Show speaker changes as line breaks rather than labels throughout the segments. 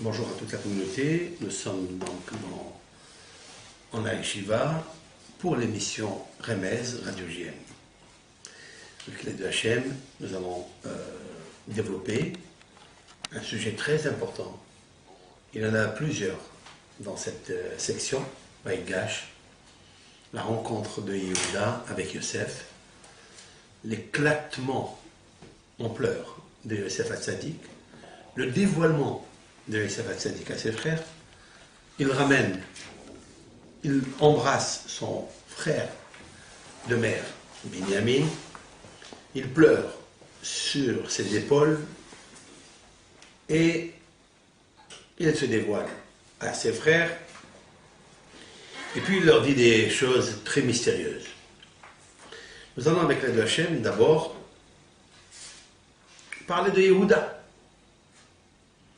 Bonjour à toute la communauté, nous sommes donc en Aïchiva pour l'émission Remez Radio JM. Avec l'aide de Hachem, nous allons développer un sujet très important. Il y en a plusieurs dans cette section, Vaïgash, la rencontre de Yehuda avec Yosef, l'éclatement en pleurs de Yosef Hatzadik, le dévoilement de Yosef Hatzadik à ses frères. Il embrasse son frère de mère, Binyamin. Il pleure sur ses épaules et il se dévoile à ses frères. Et puis il leur dit des choses très mystérieuses. Nous allons avec l'aide de Hachem d'abord parler de Yehuda.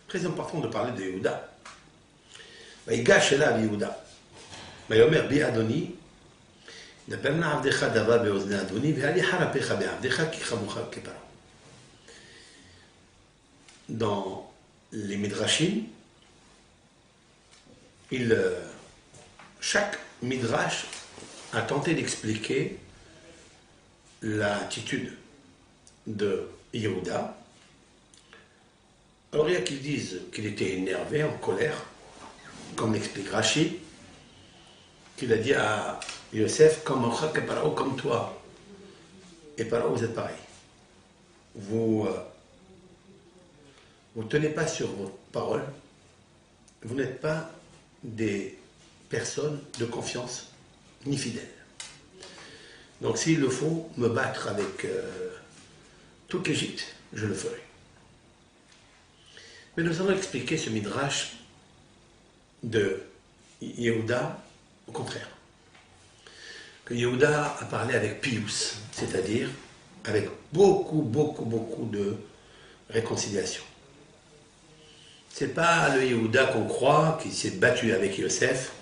Très important de parler de Yehuda. ויגש אליו יהודה, ויאמר בי אדוני, דבר נא עבדך דבר באוזני אדוני, והליך חרפך בעבדך כי חמוך כפרעה. Dans les Midrashim, chaque Midrash a tenté d'expliquer l'attitude de Yehuda. Alors il y a qui disent qu'il était énervé, en colère, comme l'explique Rashi, qu'il a dit à Yosef, comme toi et Paro, vous êtes pareil. Vous ne tenez pas sur votre parole, vous n'êtes pas des personnes de confiance ni fidèles. Donc s'il le faut me battre avec toute l'Égypte, je le ferai. Mais nous allons expliquer ce midrash de Yehuda au contraire. Que Yehuda a parlé avec pious, c'est-à-dire avec beaucoup de réconciliation. Ce n'est pas le Yehuda qu'on croit qui s'est battu avec Yosef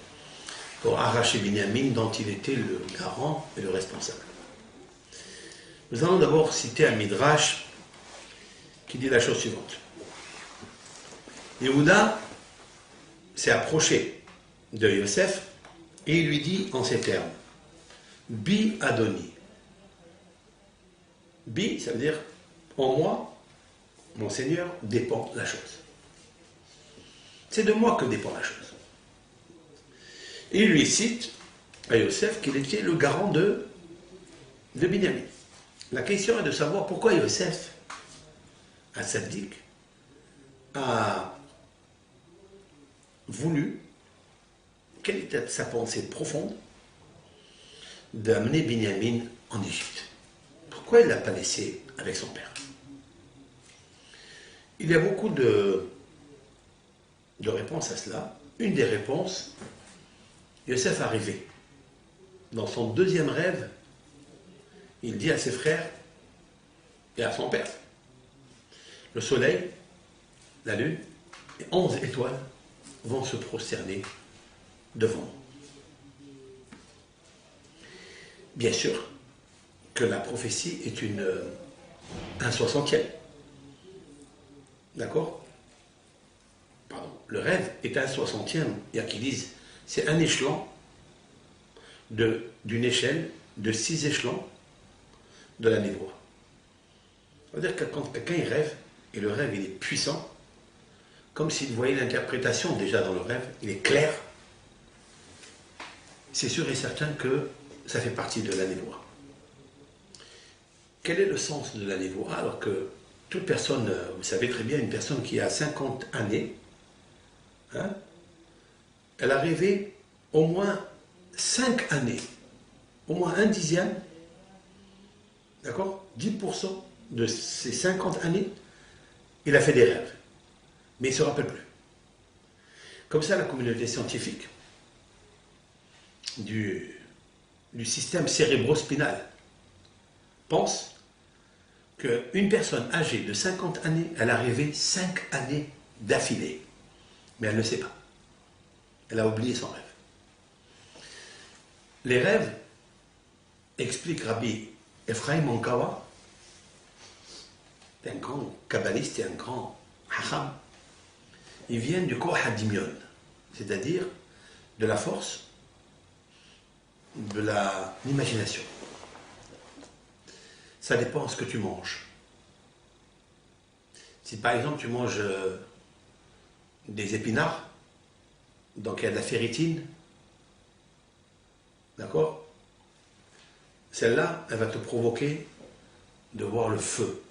pour arracher Binyamin dont il était le garant et le responsable. Nous allons d'abord citer un midrash qui dit la chose suivante. Yehuda s'est approché de Yosef et il lui dit en ces termes, Bi Adoni. Bi, ça veut dire en moi, mon Seigneur, dépend la chose. C'est de moi que dépend la chose. Et il lui cite à Yosef qu'il était le garant de Binyamin. La question est de savoir pourquoi Yosef, Hatzadik, a voulu, quelle était sa pensée profonde, d'amener Binyamin en Égypte. Pourquoi il ne l'a pas laissé avec son père? Il y a beaucoup de réponses à cela. Une des réponses, Yosef arrivé. Dans son deuxième rêve, il dit à ses frères et à son père, le soleil, la lune et 11 étoiles vont se prosterner devant nous. Bien sûr que la prophétie est un 60e. D'accord? Pardon. Le rêve est un 60e. Il y a qui disent c'est un échelon d'une échelle de 6 échelons de la névoie. Ça veut dire que quand quelqu'un rêve, et le rêve il est puissant, comme s'il voyait l'interprétation déjà dans le rêve, il est clair, c'est sûr et certain que ça fait partie de la névoie. Quel est le sens de la névoie? Alors que toute personne, vous savez très bien, une personne qui a 50 années, hein, elle a rêvé au moins 5 années, au moins un dixième, d'accord, 10% de ces 50 années, il a fait des rêves. Mais il ne se rappelle plus. Comme ça, la communauté scientifique du système cérébrospinal pense qu'une personne âgée de 50 années, elle a rêvé 5 années d'affilée. Mais elle ne sait pas. Elle a oublié son rêve. Les rêves, explique Rabbi Ephraim Onkawa, un grand kabbaliste et un grand hacham, ils viennent du koach hadimion, c'est-à-dire de la force, de l'imagination. Ça dépend de ce que tu manges. Si par exemple tu manges des épinards, donc il y a de la ferritine, d'accord? Celle-là, elle va te provoquer de voir le feu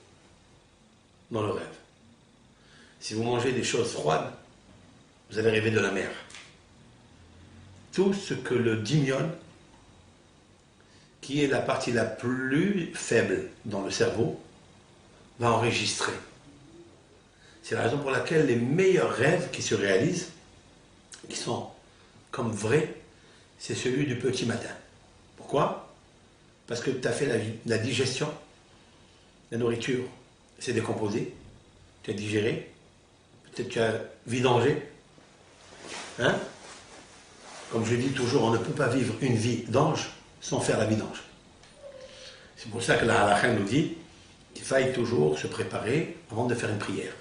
dans le rêve. Si vous mangez des choses froides, vous allez rêver de la mer. Tout ce que le dimion, qui est la partie la plus faible dans le cerveau, va enregistrer. C'est la raison pour laquelle les meilleurs rêves qui se réalisent, qui sont comme vrais, c'est celui du petit matin. Pourquoi? Parce que tu as fait la digestion, la nourriture s'est décomposée, tu as digéré, peut-être tu as vidangé. Hein? Comme je dis toujours, on ne peut pas vivre une vie d'ange sans faire la vidange. C'est pour ça que la halakha nous dit qu'il faille toujours se préparer avant de faire une prière.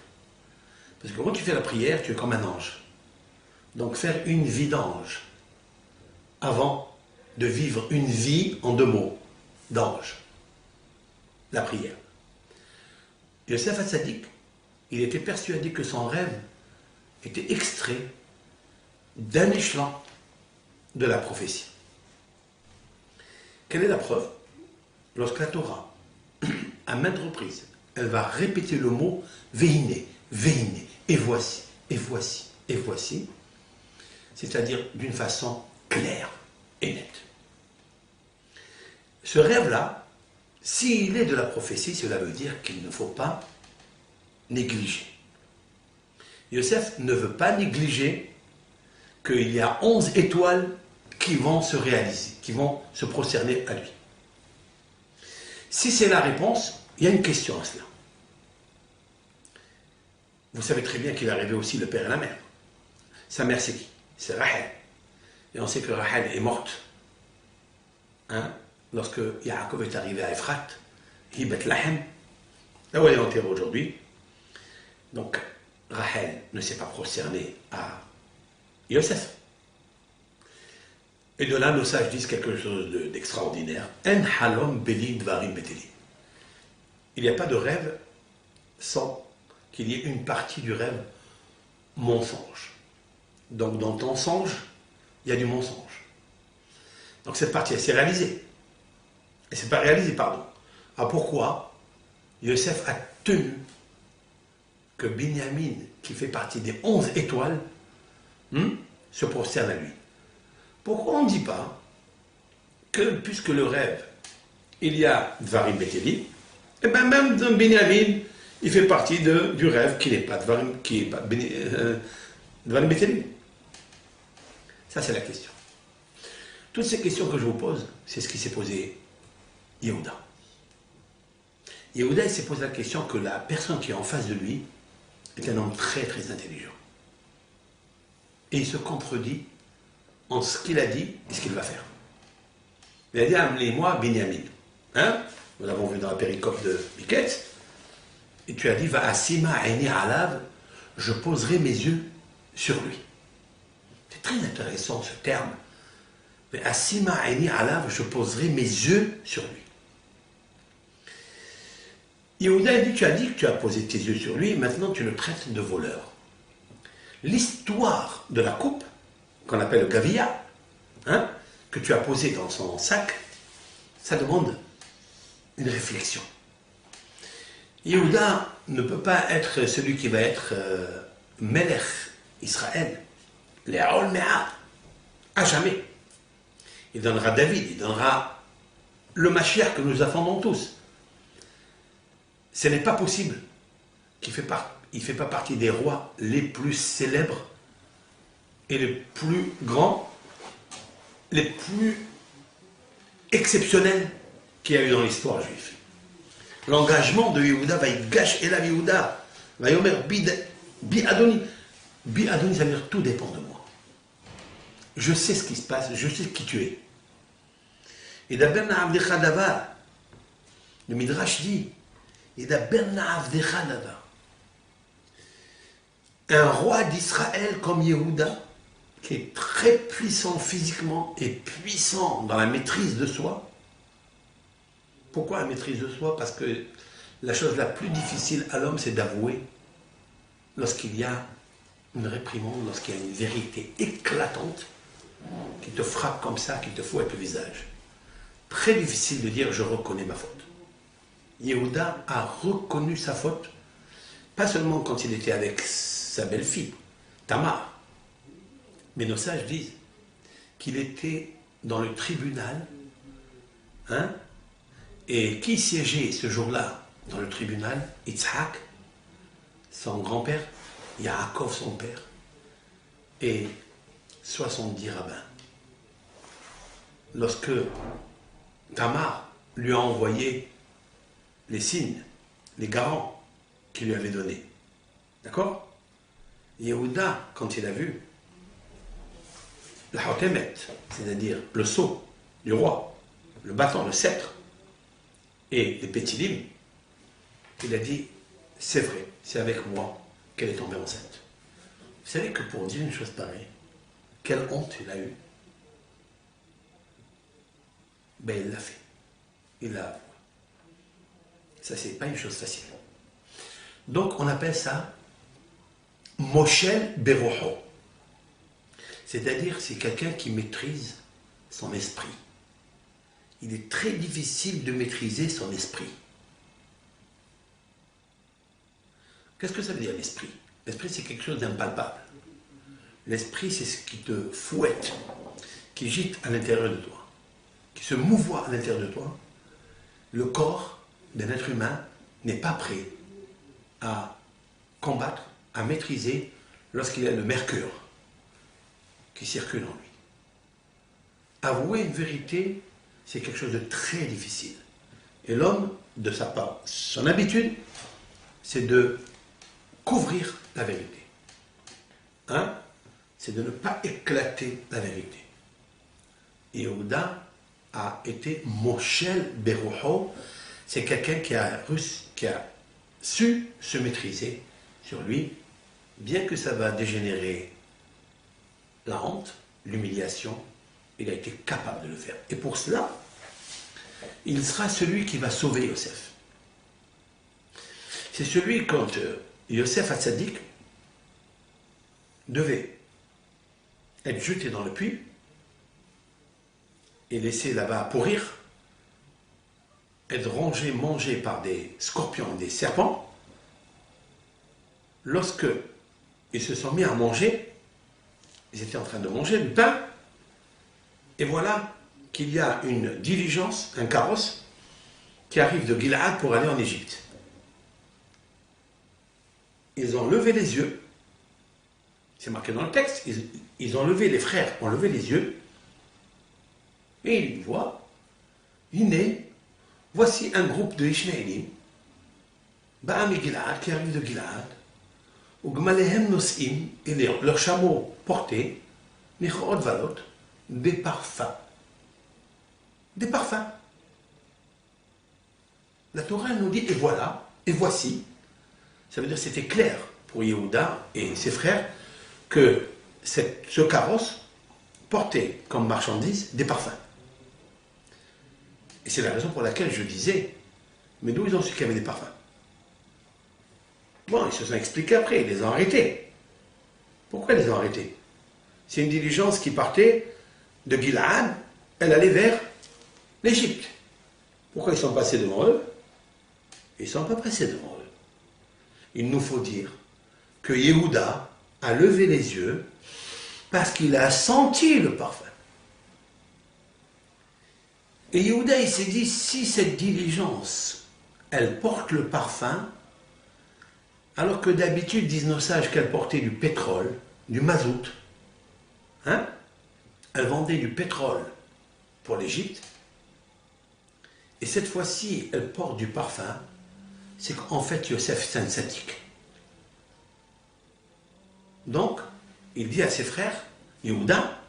Parce que quand tu fais la prière, tu es comme un ange. Donc faire une vidange avant de vivre une vie en 2 mots d'ange. La prière. Yosef Hatzadik, il était persuadé que son rêve était extrait d'un échelon de la prophétie. Quelle est la preuve? Lorsque la Torah, à maintes reprises, elle va répéter le mot Vehiné, Vehiné, et voici, et voici, et voici, c'est-à-dire d'une façon claire et nette. Ce rêve-là, s'il est de la prophétie, cela veut dire qu'il ne faut pas négliger. Yosef ne veut pas négliger qu'il y a 11 étoiles qui vont se réaliser, qui vont se prosterner à lui. Si c'est la réponse, il y a une question à cela. Vous savez très bien qu'il a rêvé aussi le père et la mère. Sa mère, c'est qui? C'est Rachel. Et on sait que Rachel est morte. Hein? Lorsque Yaakov est arrivé à Ephrat, Bethléem, là où elle est enterrée aujourd'hui. Donc, Rachel ne s'est pas prosternée à Yosef. Et de là, nos sages disent quelque chose d'extraordinaire. En halom beli dvarim beteli. Il n'y a pas de rêve sans qu'il y ait une partie du rêve mensonge. Donc, dans ton songe, il y a du mensonge. Donc, cette partie, elle s'est réalisée. Elle ne s'est pas réalisée, pardon. Alors, pourquoi Yosef a tenu que Binyamin, qui fait partie des 11 étoiles, se prosterne à lui? Pourquoi on ne dit pas que, puisque le rêve, il y a Dvarim Beteli, et bien même dans Binyamin, il fait partie du rêve qui n'est pas Dvarim, qui est pas Dvarim Beteli. Ça, c'est la question. Toutes ces questions que je vous pose, c'est ce qui s'est posé Yehuda. Yehuda, il s'est posé la question que la personne qui est en face de lui est un homme très très intelligent. Et il se contredit entre ce qu'il a dit et ce qu'il va faire. Il a dit, amenez-moi Binyamin. Hein? Nous l'avons vu dans la péricope de Biquette. Et tu as dit, va asima aini alav, je poserai mes yeux sur lui. C'est très intéressant ce terme. Mais asima aini alav, je poserai mes yeux sur lui. Yehuda a dit, tu as dit que tu as posé tes yeux sur lui, maintenant tu le traites de voleur. L'histoire de la coupe, qu'on appelle le gavia, hein, que tu as posé dans son sac, ça demande une réflexion. Yehuda ne peut pas être celui qui va être Melech Israël, Léaol Mea, à jamais. Il donnera David, il donnera le Mashiach que nous attendons tous. Ce n'est pas possible qu'il ne fait pas partie des rois les plus célèbres et les plus grands, les plus exceptionnels qu'il y a eu dans l'histoire juive. L'engagement de Yehuda va y gâcher Elav Yehuda, va y omer bi Adoni. Bi Adoni, ça veut dire tout dépend de moi. Je sais ce qui se passe, je sais qui tu es. Et d'Aberna Avdecha Davar, le Midrash dit, et d'Aberna Avdecha Davar. un roi d'Israël comme Yehuda, qui est très puissant physiquement et puissant dans la maîtrise de soi. Pourquoi la maîtrise de soi? Parce que la chose la plus difficile à l'homme, c'est d'avouer lorsqu'il y a une réprimande, lorsqu'il y a une vérité éclatante qui te frappe comme ça, qui te fout avec le visage. Très difficile de dire « je reconnais ma faute ». Yehuda a reconnu sa faute, pas seulement quand il était avec sa belle-fille, Tamar, mais nos sages disent qu'il était dans le tribunal, hein, et qui siégeait ce jour-là dans le tribunal? Yitzhak, son grand-père, Yaakov, son père, et 70 rabbins. Lorsque Tamar lui a envoyé les signes, les garants qu'il lui avait donnés, d'accord? Yehuda, quand il a vu la Hotemet, c'est-à-dire le sceau du roi, le bâton, le sceptre, et les pétilim, il a dit, c'est vrai, c'est avec moi qu'elle est tombée enceinte. Vous savez que pour dire une chose pareille, quelle honte il a eue? Ben il l'a fait. Il l'a avoué. Ça, c'est pas une chose facile. Donc, on appelle ça Moshel Beroho. C'est-à-dire, c'est quelqu'un qui maîtrise son esprit. Il est très difficile de maîtriser son esprit. Qu'est-ce que ça veut dire l'esprit? L'esprit, c'est quelque chose d'impalpable. L'esprit, c'est ce qui te fouette, qui gîte à l'intérieur de toi, qui se mouvoie à l'intérieur de toi. Le corps d'un être humain n'est pas prêt à combattre, à maîtriser lorsqu'il y a le mercure qui circule en lui. Avouer une vérité, c'est quelque chose de très difficile. Et l'homme, de sa part, son habitude, c'est de couvrir la vérité. Hein? C'est de ne pas éclater la vérité. Et Yehuda a été Moshel Beroho, c'est quelqu'un qui a su se maîtriser sur lui, bien que ça va dégénérer la honte, l'humiliation, il a été capable de le faire. Et pour cela, il sera celui qui va sauver Yosef. C'est celui quand Yosef Hatzadik devait être jeté dans le puits et laissé là-bas pourrir, être rongé, mangé par des scorpions, des serpents. Lorsque ils se sont mis à manger, ils étaient en train de manger du pain, et voilà qu'il y a une diligence, un carrosse, qui arrive de Gilad pour aller en Égypte. Ils ont levé les yeux, c'est marqué dans le texte, ils ont levé, les frères ont levé les yeux, et ils voient, voici un groupe de Ishmaélim, Ba'ami Gilad, qui arrive de Gilad, ou Gmalehem Nosim, et leurs chameaux portés, Nichot Valot, des parfums. Des parfums. La Torah nous dit, et voilà, et voici. Ça veut dire que c'était clair pour Yehuda et ses frères que ce carrosse portait comme marchandise des parfums. Et c'est la raison pour laquelle je disais, mais d'où ils ont su qu'il y avait des parfums? Bon, ils se sont expliqués après, ils les ont arrêtés. Pourquoi ils les ont arrêtés? C'est une diligence qui partait de Gilad, elle allait vers l'Égypte. Pourquoi ils sont passés devant eux? Ils ne sont pas passés devant eux. Il nous faut dire que Yehuda a levé les yeux parce qu'il a senti le parfum. Et Yehuda, il s'est dit, si cette diligence, elle porte le parfum, alors que d'habitude, disent nos sages qu'elle portait du pétrole, du mazout, hein? Elle vendait du pétrole pour l'Égypte, et cette fois-ci, elle porte du parfum, c'est qu'en fait, Yosef, c'est un sadique. Donc, il dit à ses frères, Yehuda,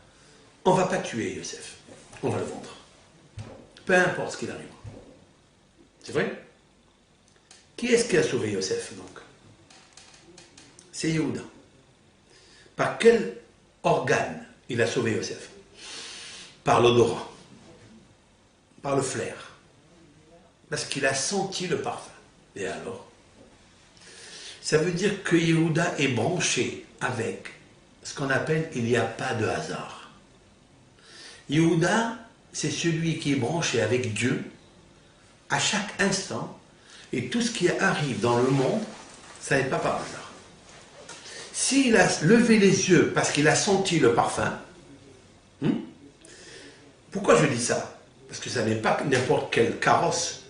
on ne va pas tuer Yosef, on va le vendre. Peu importe ce qu'il arrive. C'est vrai? Qui est-ce qui a sauvé Yosef, donc? C'est Yehuda. Par quel organe il a sauvé Yosef? Par l'odorat, par le flair, parce qu'il a senti le parfum. Et alors? Ça veut dire que Yehuda est branché avec ce qu'on appelle il n'y a pas de hasard. Yehuda, c'est celui qui est branché avec Dieu à chaque instant, et tout ce qui arrive dans le monde, ça n'est pas par hasard. S'il a levé les yeux parce qu'il a senti le parfum, pourquoi je dis ça? Parce que ça n'est pas n'importe quel carrosse,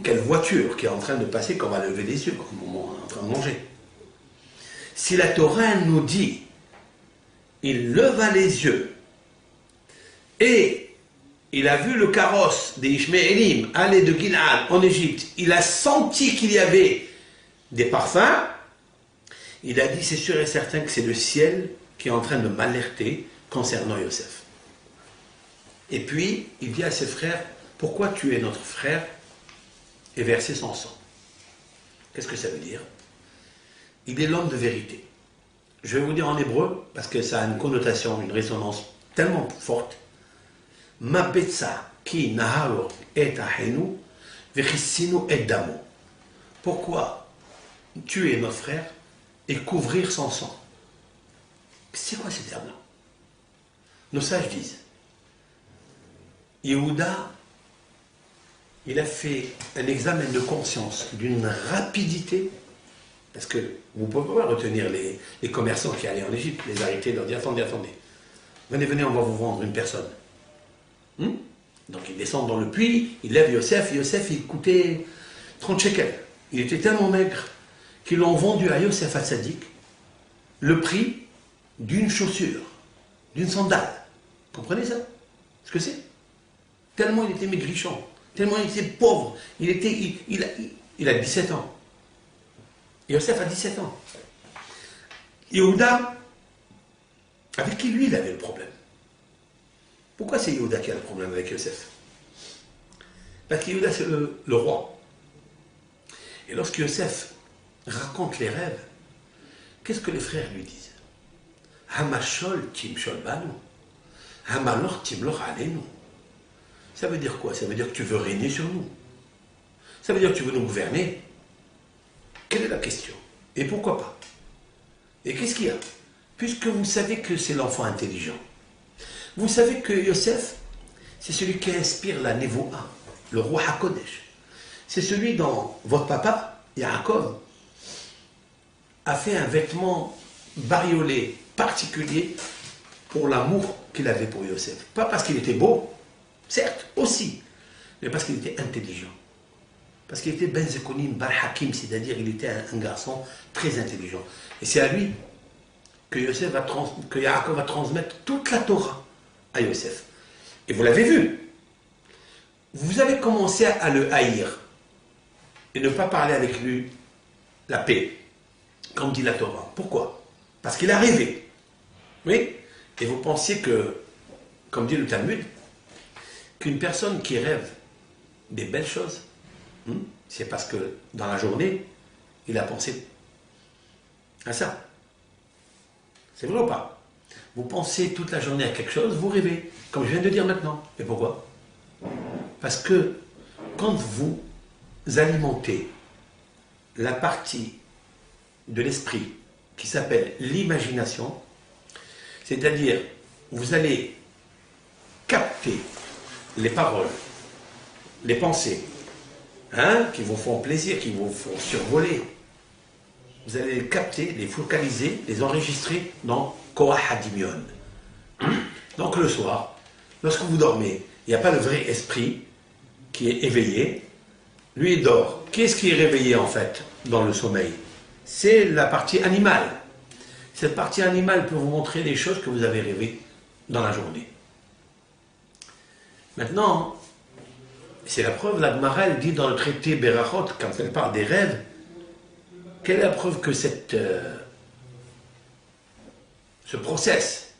quelle voiture qui est en train de passer qu'on va lever les yeux, comme on est en train de manger. Si la Torah nous dit, il leva les yeux, et il a vu le carrosse des Ishmaélim aller de Gil'ad en Égypte, il a senti qu'il y avait des parfums, il a dit, c'est sûr et certain que c'est le ciel qui est en train de m'alerter concernant Yosef. Et puis, il dit à ses frères, pourquoi tu es notre frère et verser son sang? Qu'est-ce que ça veut dire? Il est l'homme de vérité. Je vais vous dire en hébreu, parce que ça a une connotation, une résonance tellement forte. Ma betsa ki naharo et ahenu vechissinu et damo. Pourquoi tuer notre frère et couvrir son sang? C'est quoi ces termes-là? Nos sages disent, Yehuda, il a fait un examen de conscience d'une rapidité, parce que vous ne pouvez pas retenir les commerçants qui allaient en Égypte, les arrêter, leur dire attendez, attendez, venez, on va vous vendre une personne. Donc ils descendent dans le puits, ils lèvent Yosef, Yosef il coûtait 30 shekels. Il était tellement maigre qu'ils l'ont vendu à Yosef Hatzadik le prix d'une chaussure, d'une sandale. Vous comprenez ça? Ce que c'est? Tellement il était maigrichon, tellement il était pauvre, il a 17 ans. Yosef a 17 ans. Yehuda, avec qui lui il avait le problème? Pourquoi c'est Yehuda qui a le problème avec Yosef? Parce que Yehuda c'est le roi. Et lorsque Yosef raconte les rêves, qu'est-ce que les frères lui disent? Hamashol timshol banu, Hamalor timlor alenu. Ça veut dire quoi? Ça veut dire que tu veux régner sur nous. Ça veut dire que tu veux nous gouverner. Quelle est la question? Et pourquoi pas? Et qu'est-ce qu'il y a? Puisque vous savez que c'est l'enfant intelligent. Vous savez que Yosef, c'est celui qui inspire la Nevoa, le roi HaKodesh. C'est celui dont votre papa, Yaakov, a fait un vêtement bariolé particulier pour l'amour qu'il avait pour Yosef. Pas parce qu'il était beau, certes, aussi, mais parce qu'il était intelligent. Parce qu'il était Ben Zekonim, Bar Hakim, c'est-à-dire il était un garçon très intelligent. Et c'est à lui que Yaakov va transmettre toute la Torah à Yosef. Et vous l'avez vu. Vous avez commencé à le haïr et ne pas parler avec lui la paix, comme dit la Torah. Pourquoi? Parce qu'il a rêvé. Oui. Et vous pensiez que, comme dit le Talmud, qu'une personne qui rêve des belles choses, c'est parce que dans la journée, il a pensé à ça. C'est vrai ou pas? Vous pensez toute la journée à quelque chose, vous rêvez, comme je viens de dire maintenant. Et pourquoi? Parce que quand vous alimentez la partie de l'esprit qui s'appelle l'imagination, c'est-à-dire vous allez capter les paroles, les pensées, qui vous font plaisir, qui vous font survoler. Vous allez les capter, les focaliser, les enregistrer dans Koach Hadimion. Donc le soir, lorsque vous dormez, il n'y a pas le vrai esprit qui est éveillé. Lui, il dort. Qu'est-ce qui est réveillé en fait dans le sommeil? C'est la partie animale. Cette partie animale peut vous montrer les choses que vous avez rêvées dans la journée. Maintenant, c'est la preuve, la Gemara, elle dit dans le traité Berachot, quand elle parle des rêves, quelle est la preuve que ce process,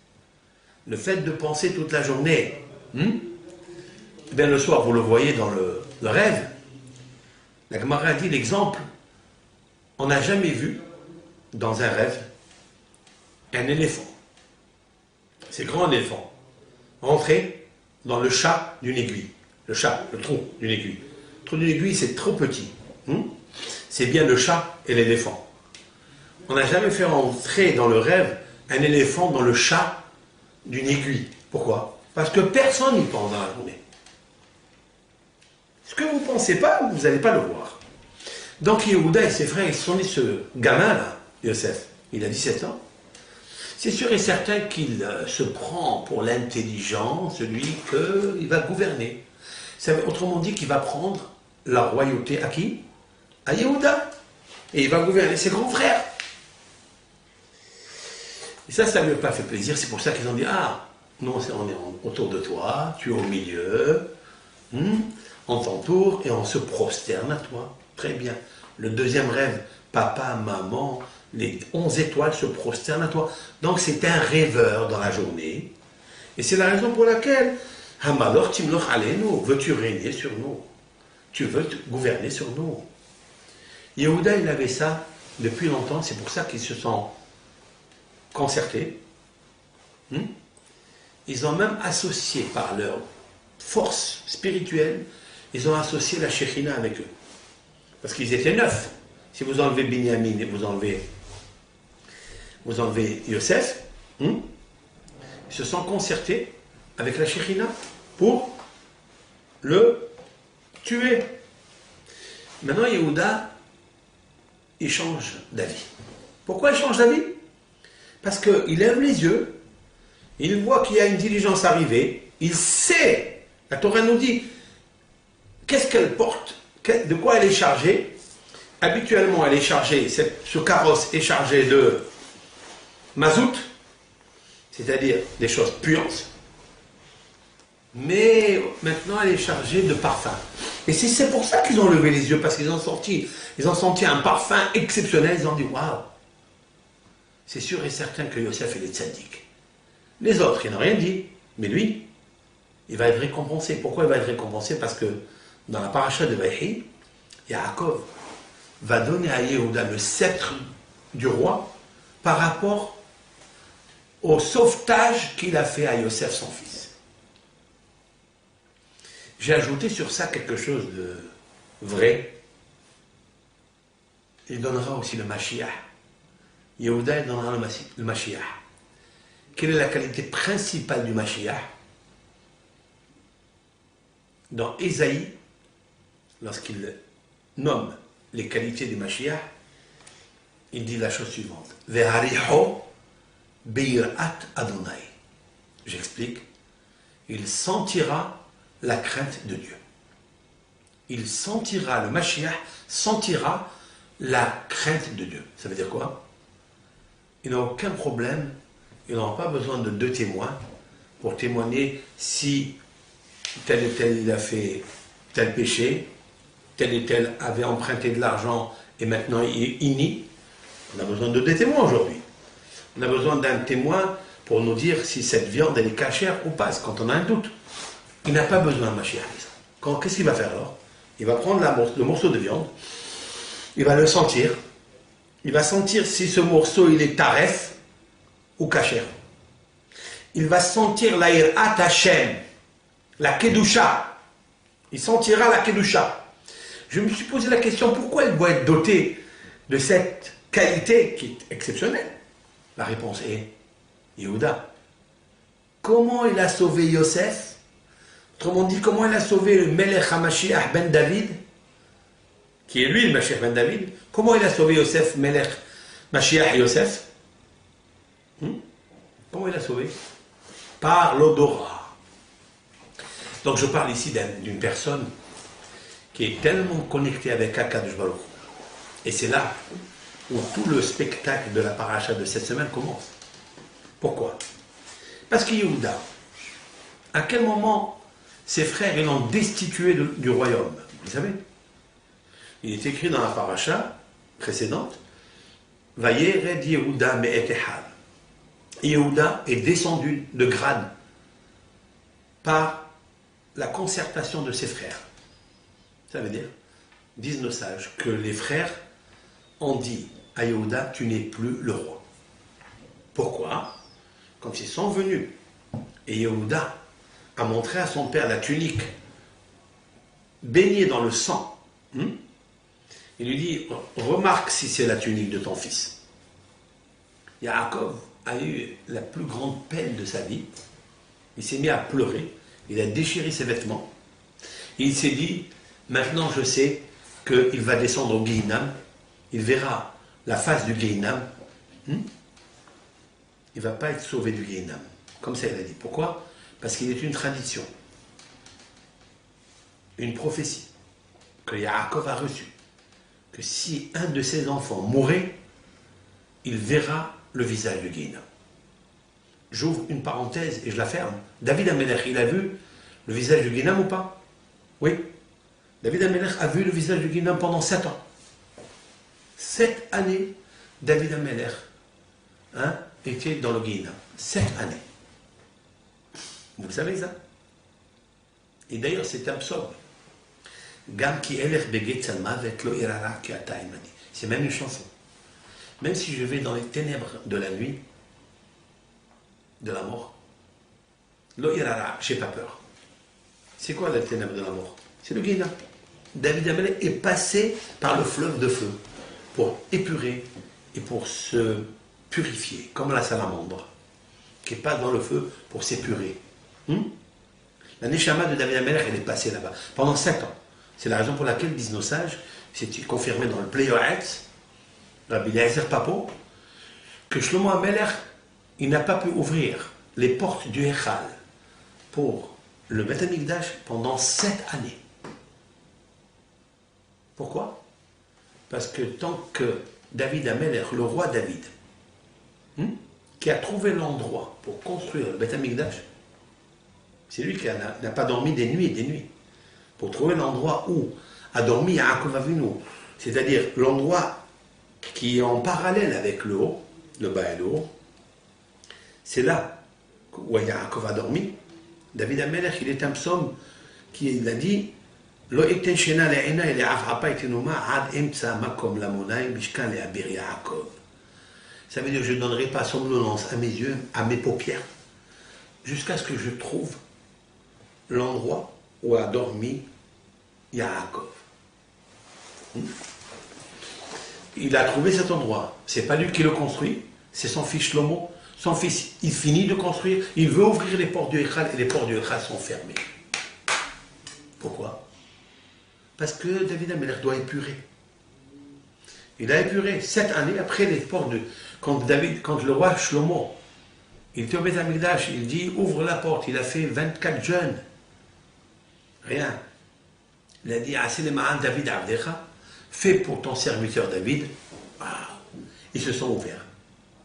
le fait de penser toute la journée, bien le soir vous le voyez dans le rêve, la Gemara dit l'exemple, on n'a jamais vu dans un rêve un éléphant, c'est grand éléphant, rentrer dans le chat d'une aiguille. Le chat, le trou d'une aiguille. Le trou d'une aiguille, c'est trop petit. C'est bien le chat et l'éléphant. On n'a jamais fait entrer dans le rêve un éléphant dans le chat d'une aiguille. Pourquoi? Parce que personne n'y pense dans la journée. Ce que vous ne pensez pas, vous n'allez pas le voir. Donc Yehuda et ses frères, ils se sont dit, ce gamin-là, Yosef, il a 17 ans. C'est sûr et certain qu'il se prend pour l'intelligent, celui qu'il va gouverner. Autrement dit, qu'il va prendre la royauté à qui? À Yehuda. Et il va gouverner ses grands frères. Et ça ne lui a pas fait plaisir. C'est pour ça qu'ils ont dit, ah, non, on est autour de toi, tu es au milieu, on t'entoure et on se prosterne à toi. Très bien. Le deuxième rêve, papa, maman, les 11 étoiles se prosternent à toi. Donc c'est un rêveur dans la journée. Et c'est la raison pour laquelle, Hamalor Timloch Alenu, veux-tu régner sur nous? Tu veux gouverner sur nous? Yehuda, il avait ça depuis longtemps, c'est pour ça qu'ils se sont concertés. Ils ont même associé par leur force spirituelle, ils ont associé la Shekhinah avec eux. Parce qu'ils étaient 9. Si vous enlevez Binyamin et vous enlevez Yosef, ils se sont concertés avec la Shekhinah pour le tuer. Maintenant, Yehuda, il change d'avis. Pourquoi il change d'avis? Parce qu'il lève les yeux, il voit qu'il y a une diligence arrivée, il sait, la Torah nous dit, qu'est-ce qu'elle porte, de quoi elle est chargée. Habituellement, elle est chargée, ce carrosse est chargé de mazout, c'est-à-dire des choses puantes, mais maintenant elle est chargée de parfum. Et c'est pour ça qu'ils ont levé les yeux, parce qu'ils ont senti un parfum exceptionnel, ils ont dit waouh, c'est sûr et certain que Yosef est tzaddik. Les autres, ils n'ont rien dit, mais lui, il va être récompensé. Pourquoi il va être récompensé? Parce que dans la paracha de Vaïhi, Yaakov va donner à Yehuda le sceptre du roi par rapport au sauvetage qu'il a fait à Yosef, son fils. J'ai ajouté sur ça quelque chose de vrai. Il donnera aussi le Mashiach. Yehuda donnera le Mashiach. Quelle est la qualité principale du Mashiach? Dans Ésaïe, lorsqu'il nomme les qualités du Mashiach, il dit la chose suivante. Ve'ariho beirat Adonai. J'explique. Il sentira la crainte de Dieu. Il sentira, le Mashiach sentira la crainte de Dieu. Ça veut dire quoi? Il n'a aucun problème, il n'aura pas besoin de 2 témoins pour témoigner si tel et tel il a fait tel péché, tel et tel avait emprunté de l'argent et maintenant il nie. On a besoin de 2 témoins aujourd'hui. On a besoin d'un témoin pour nous dire si cette viande elle est cachère ou pas, quand on a un doute. Il n'a pas besoin de Mashiach. Qu'est-ce qu'il va faire alors? Il va prendre le morceau de viande, il va le sentir, il va sentir si ce morceau il est taref ou cachère. Il va sentir la irat Hashem, la kedusha. Il sentira la kedusha. Je me suis posé la question, pourquoi il doit être doté de cette qualité qui est exceptionnelle? La réponse est Yehuda. Comment il a sauvé Yosef? Autrement dit, comment il a sauvé le Melech HaMashiach ben David, qui est lui le Mashiach ben David? Comment il a sauvé Yosef, Melech Mashiach Yosef? Comment il a sauvé? Par l'odorat. Donc je parle ici d'une personne qui est tellement connectée avec Akadosh Baruch Hu. Et c'est là où tout le spectacle de la paracha de cette semaine commence. Pourquoi? Parce que Yehuda, à quel moment ses frères ils l'ont destitué du royaume? Vous savez, il est écrit dans la paracha précédente, Vayered Yehuda me'etehal. Yehuda est descendu de grade par la concertation de ses frères. Ça veut dire, disent nos sages, que les frères ont dit à Yehuda, tu n'es plus le roi. Pourquoi? Quand ils sont venus, et Yehuda a montré à son père la tunique baignée dans le sang, il lui dit, remarque si c'est la tunique de ton fils. Yaakov a eu la plus grande peine de sa vie. Il s'est mis à pleurer, il a déchiré ses vêtements. Et il s'est dit, maintenant je sais qu'il va descendre au Guéhinam, il verra la face du Guéhinam. Il ne va pas être sauvé du Guéhinam. Comme ça il a dit. Pourquoi? Parce qu'il est une tradition, une prophétie que Yaakov a reçue, que si un de ses enfants mourait, il verra le visage du Guéhinam. J'ouvre une parenthèse et je la ferme. David Amelech, il a vu le visage du Guéhinam ou pas? Oui. David Amelech a vu le visage du Guéhinam pendant 7 ans. 7 années, David Amelech était dans le Guéhinam. 7 années. Vous savez ça? Et d'ailleurs, c'est un psaume. C'est même une chanson. Même si je vais dans les ténèbres de la nuit, de la mort, lo irara, j'ai pas peur. C'est quoi les ténèbres de la mort? C'est le Guéhinam. David Amelech est passé par le fleuve de feu pour épurer et pour se purifier, comme la salamandre qui passe dans le feu pour s'épurer. La Neshama de David Amelech, elle est passée là-bas pendant 7 ans. C'est la raison pour laquelle disent nos sages, c'est confirmé dans le Pléoetz, Rabbi Eliezer Papo, que Shlomo Amelech, il n'a pas pu ouvrir les portes du Echal pour le Beth Amikdash pendant 7 années. Pourquoi? Parce que tant que David Amelech, le roi David, qui a trouvé l'endroit pour construire le Beth Amikdash, c'est lui qui n'a pas dormi des nuits et des nuits, pour trouver l'endroit où a dormi Yaakov Avinu, c'est-à-dire l'endroit qui est en parallèle avec le haut, le bas et le haut. C'est là où Yaakov a dormi. David Amelech, il est un psaume qui il a dit Lo eten shena le'ena le'avhapa etinuma ad emtsa makom lamonai mishkan le'abir Yaakov. Ça veut dire que je ne donnerai pas somnolence à mes yeux, à mes paupières, jusqu'à ce que je trouve l'endroit où a dormi Yaakov. Il a trouvé cet endroit. C'est pas lui qui le construit, c'est son fils Shlomo. Son fils, il finit de construire, il veut ouvrir les portes du Echal et les portes du Echal sont fermées. Pourquoi? Parce que David Amelech doit épurer. Il a épuré 7 années après les portes de... Quand le roi Shlomo, il était au Beth Amikdash, il dit ouvre la porte, il a fait 24 jeûnes. Rien. Il a dit Asilemaan David Avdecha, fais pour ton serviteur David. Ils se sont ouverts.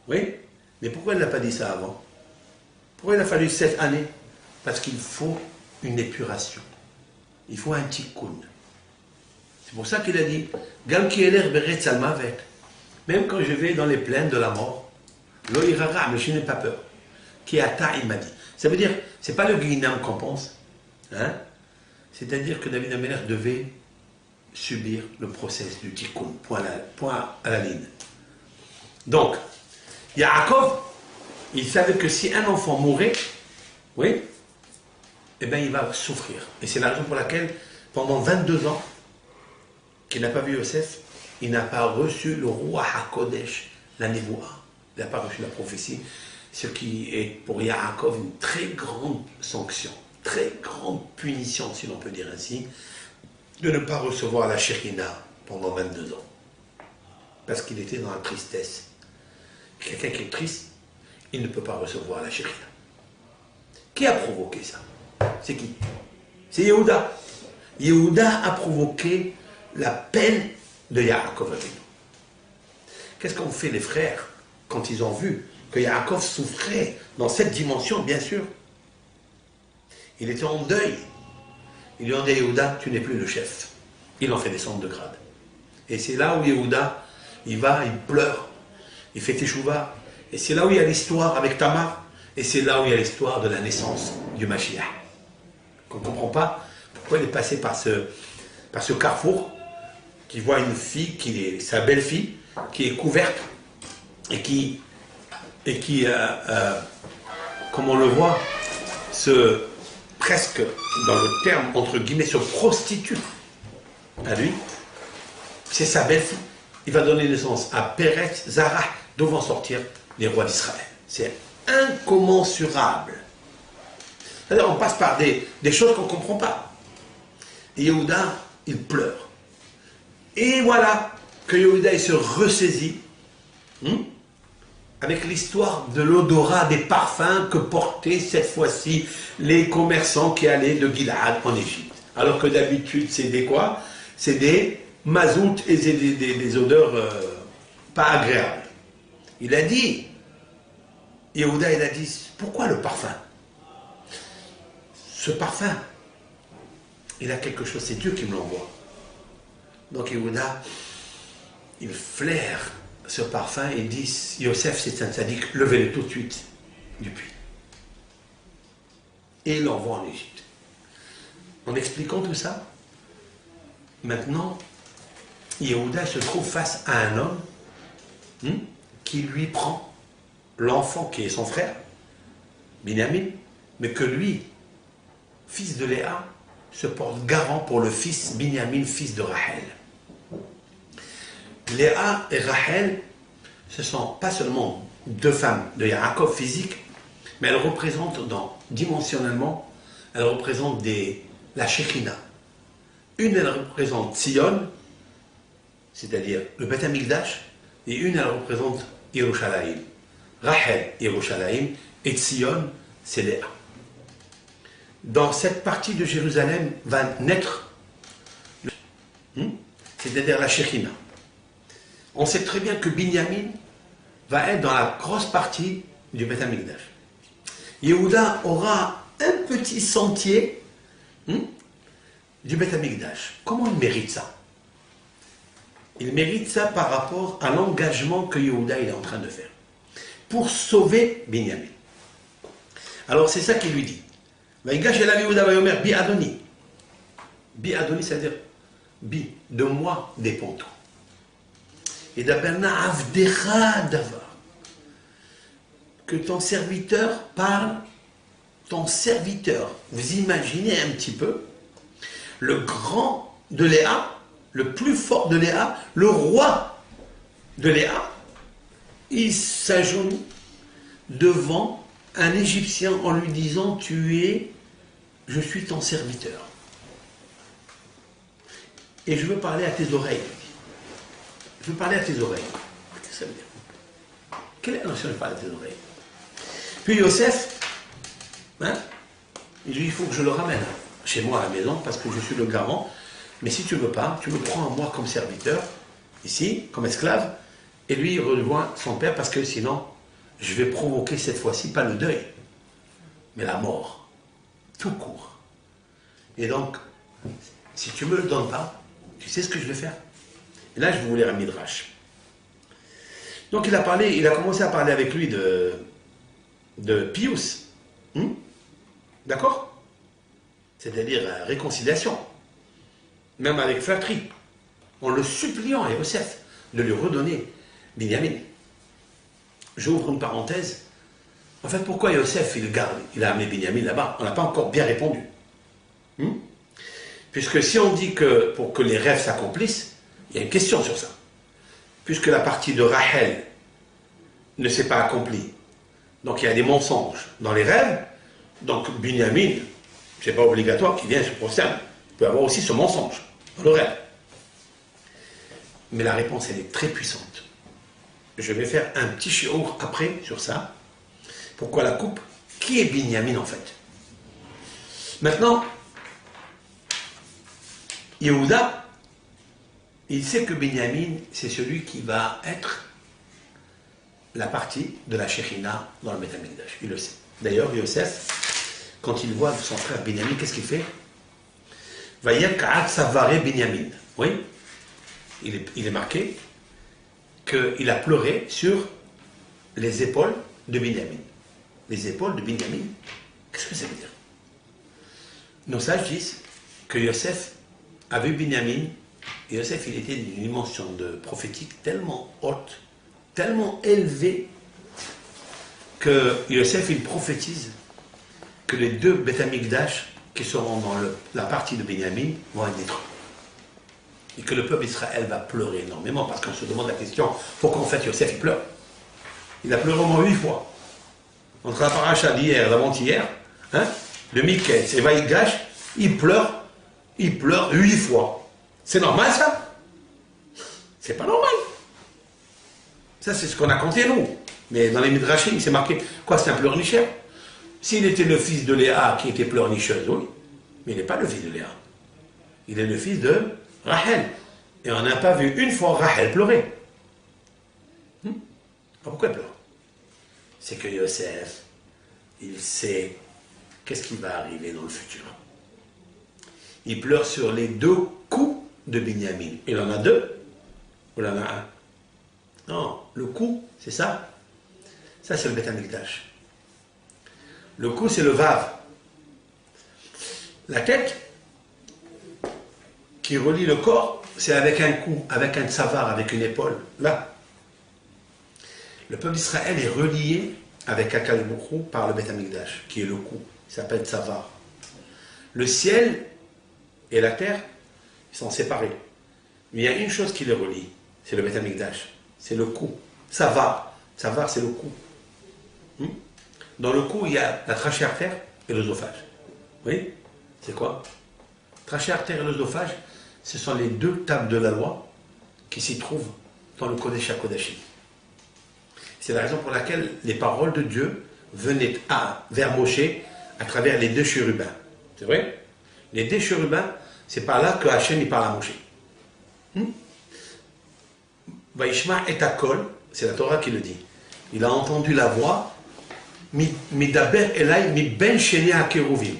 Oui? Mais pourquoi il n'a pas dit ça avant? Pourquoi il a fallu 7 années? Parce qu'il faut une épuration. Il faut un tikkun. C'est pour ça qu'il a dit Gam ki eler beretz al mavet. Même quand je vais dans les plaines de la mort, lo irara, mais je n'ai pas peur. Ki ata, il m'a dit. Ça veut dire, c'est pas le Guéhinam qu'on pense. C'est-à-dire que David Amelech devait subir le process du tikkun. Point à la ligne. Donc, Yaakov, il savait que si un enfant mourait, oui, eh bien il va souffrir. Et c'est la raison pour laquelle, pendant 22 ans, qu'il n'a pas vu Yosef, il n'a pas reçu le roi HaKodesh, la Névoa. Il n'a pas reçu la prophétie, ce qui est pour Yaakov une très grande sanction, très grande punition, si l'on peut dire ainsi, de ne pas recevoir la Shekhinah pendant 22 ans. Parce qu'il était dans la tristesse. Quelqu'un qui est triste, il ne peut pas recevoir la Shekhinah. Qui a provoqué ça? C'est qui? C'est Yehuda. Yehuda a provoqué la peine de Yaakov Avinu. Qu'est-ce qu'ont fait les frères quand ils ont vu que Yaakov souffrait dans cette dimension, bien sûr? Il était en deuil. Ils lui ont dit, Yehuda, tu n'es plus le chef. Il en fait descendre de grade. Et c'est là où Yehuda, il va, il pleure, il fait teshuva. Et c'est là où il y a l'histoire avec Tamar. Et c'est là où il y a l'histoire de la naissance du Mashiach. On ne comprend pas pourquoi il est passé par ce carrefour, qui voit une fille, qui est sa belle-fille, qui est couverte, et qui et qui, comme on le voit, presque dans le terme entre guillemets, se prostitue à lui, c'est sa belle-fille. Il va donner naissance à Pérez, Zara, d'où vont sortir les rois d'Israël. C'est incommensurable. C'est-à-dire, on passe par des choses qu'on ne comprend pas. Et Yehuda, il pleure. Et voilà que Yehuda, il se ressaisit avec l'histoire de l'odorat des parfums que portaient cette fois-ci les commerçants qui allaient de Gilad en Égypte. Alors que d'habitude, c'est des quoi? C'est des mazout et des odeurs pas agréables. Il a dit, Yehuda, il a dit, pourquoi le parfum? Ce parfum, il a quelque chose, c'est Dieu qui me l'envoie. Donc Yehuda, il flaire ce parfum et dit, Yosef, c'est un sadique, levez-le tout de suite du puits. Et il l'envoie en Égypte. En expliquant tout ça, maintenant, Yehuda se trouve face à un homme qui lui prend l'enfant qui est son frère, Binyamin, mais que lui, fils de Léa, se porte garant pour le fils Binyamin, fils de Rachel. Léa et Rachel, ce ne sont pas seulement deux femmes de Yaakov physique, mais elles représentent, dimensionnellement, elles représentent la Shekhina. Une, elle représente Sion, c'est-à-dire le Beth Amikdash, et une, elle représente Yerushalayim. Rachel, Yerushalayim, et Sion, c'est Léa. Dans cette partie de Jérusalem va naître, c'est-à-dire la Shekhina. On sait très bien que Binyamin va être dans la grosse partie du Beth Amikdash. Yehuda aura un petit sentier du Beth Amikdash. Comment il mérite ça? Il mérite ça par rapport à l'engagement que Yehuda est en train de faire pour sauver Binyamin. Alors c'est ça qu'il lui dit. Bi Adoni. Bi Adoni, c'est-à-dire Bi, de moi dépend tout. Et d'aperna avdera davar. Que ton serviteur parle, ton serviteur. Vous imaginez un petit peu le grand de Léa, le plus fort de Léa, le roi de Léa, il s'agenouille devant un Égyptien en lui disant, je suis ton serviteur. Et je veux parler à tes oreilles. Je veux parler à tes oreilles. Qu'est-ce que ça veut dire? Quelle est la notion de parler à tes oreilles? Puis Yosef, il dit, il faut que je le ramène chez moi à la maison parce que je suis le garant. Mais si tu ne veux pas, tu me prends à moi comme serviteur, ici, comme esclave, et lui il rejoint son père parce que sinon, je vais provoquer cette fois-ci pas le deuil, mais la mort, tout court. Et donc, si tu ne me le donnes pas, tu sais ce que je vais faire? Et là, je vais vous lire un midrash. Donc, il a commencé à parler avec lui de Pius. D'accord? C'est-à-dire réconciliation. Même avec flatterie. En le suppliant à Yosef de lui redonner Binyamin. J'ouvre une parenthèse. En fait, pourquoi Yosef, il a amené Binyamin là-bas? On n'a pas encore bien répondu. Puisque si on dit que pour que les rêves s'accomplissent, il y a une question sur ça. Puisque la partie de Rachel ne s'est pas accomplie, donc il y a des mensonges dans les rêves, donc Binyamin, c'est pas obligatoire qu'il vienne se prosterne. Il peut avoir aussi ce mensonge dans le rêve. Mais la réponse, elle est très puissante. Je vais faire un petit shiur après sur ça. Pourquoi la coupe? Qui est Binyamin en fait? Maintenant, Yehuda, il sait que Binyamin, c'est celui qui va être la partie de la Shekhina dans le Beth Amikdash. Il le sait. D'ailleurs, Yosef, quand il voit son frère Binyamin, qu'est-ce qu'il fait? Vayak savare Binyamin. Oui, il est marqué qu'il a pleuré sur les épaules de Binyamin. Les épaules de Binyamin, qu'est-ce que ça veut dire? Nos sages disent que Yosef a vu Binyamin. Et Yosef, il était d'une dimension prophétique tellement haute, tellement élevée, que Yosef, il prophétise que les deux Beth Amikdash qui seront dans la partie de Binyamin vont être détruits. Et que le peuple d'Israël va pleurer énormément, parce qu'on se demande la question, pourquoi en fait Yosef il pleure? Il a pleuré au moins 8 fois. Entre la paracha d'hier et d'avant-hier, hein, de Miketz et Vaïgash, il pleure 8 fois. C'est normal ça? C'est pas normal. Ça c'est ce qu'on a compté nous. Mais dans les Midrashim, c'est marqué, quoi, c'est un pleurnicheur? S'il était le fils de Léa qui était pleurnicheuse, oui, mais il n'est pas le fils de Léa. Il est le fils de Rachel. Et on n'a pas vu une fois Rachel pleurer. Pourquoi elle pleure? C'est que Yosef, il sait qu'est-ce qui va arriver dans le futur. Il pleure sur les 2 coups de Binyamin. Il en a 2 ou il en a un? Non, le coup, c'est ça. Ça, c'est le Beth Amikdash. Le cou, c'est le Vav. La tête, qui relie le corps, c'est avec un cou, avec un tsavar, avec une épaule. Là. Le peuple d'Israël est relié avec Akadosh Baruch Hu par le Beth Amikdash, qui est le cou. Il s'appelle tsavar. Le ciel et la terre, ils sont séparés. Mais il y a une chose qui les relie, c'est le Beth Amikdash. C'est le cou. Tsavar. Tsavar, c'est le cou. Dans le cou, il y a la trachée artère et l'œsophage. Oui? C'est quoi? Trachée artère et l'œsophage, ce sont les 2 tables de la loi qui s'y trouvent dans le Kodesh HaKodashim. C'est la raison pour laquelle les paroles de Dieu venaient vers Moshe à travers les 2 chérubins. C'est vrai? Les 2 chérubins, c'est par là que Hachem il parle à Moshe. Vaishma et Akol, c'est la Torah qui le dit. Il a entendu la voix Midaber Elai mi ben sheni hakeruvim.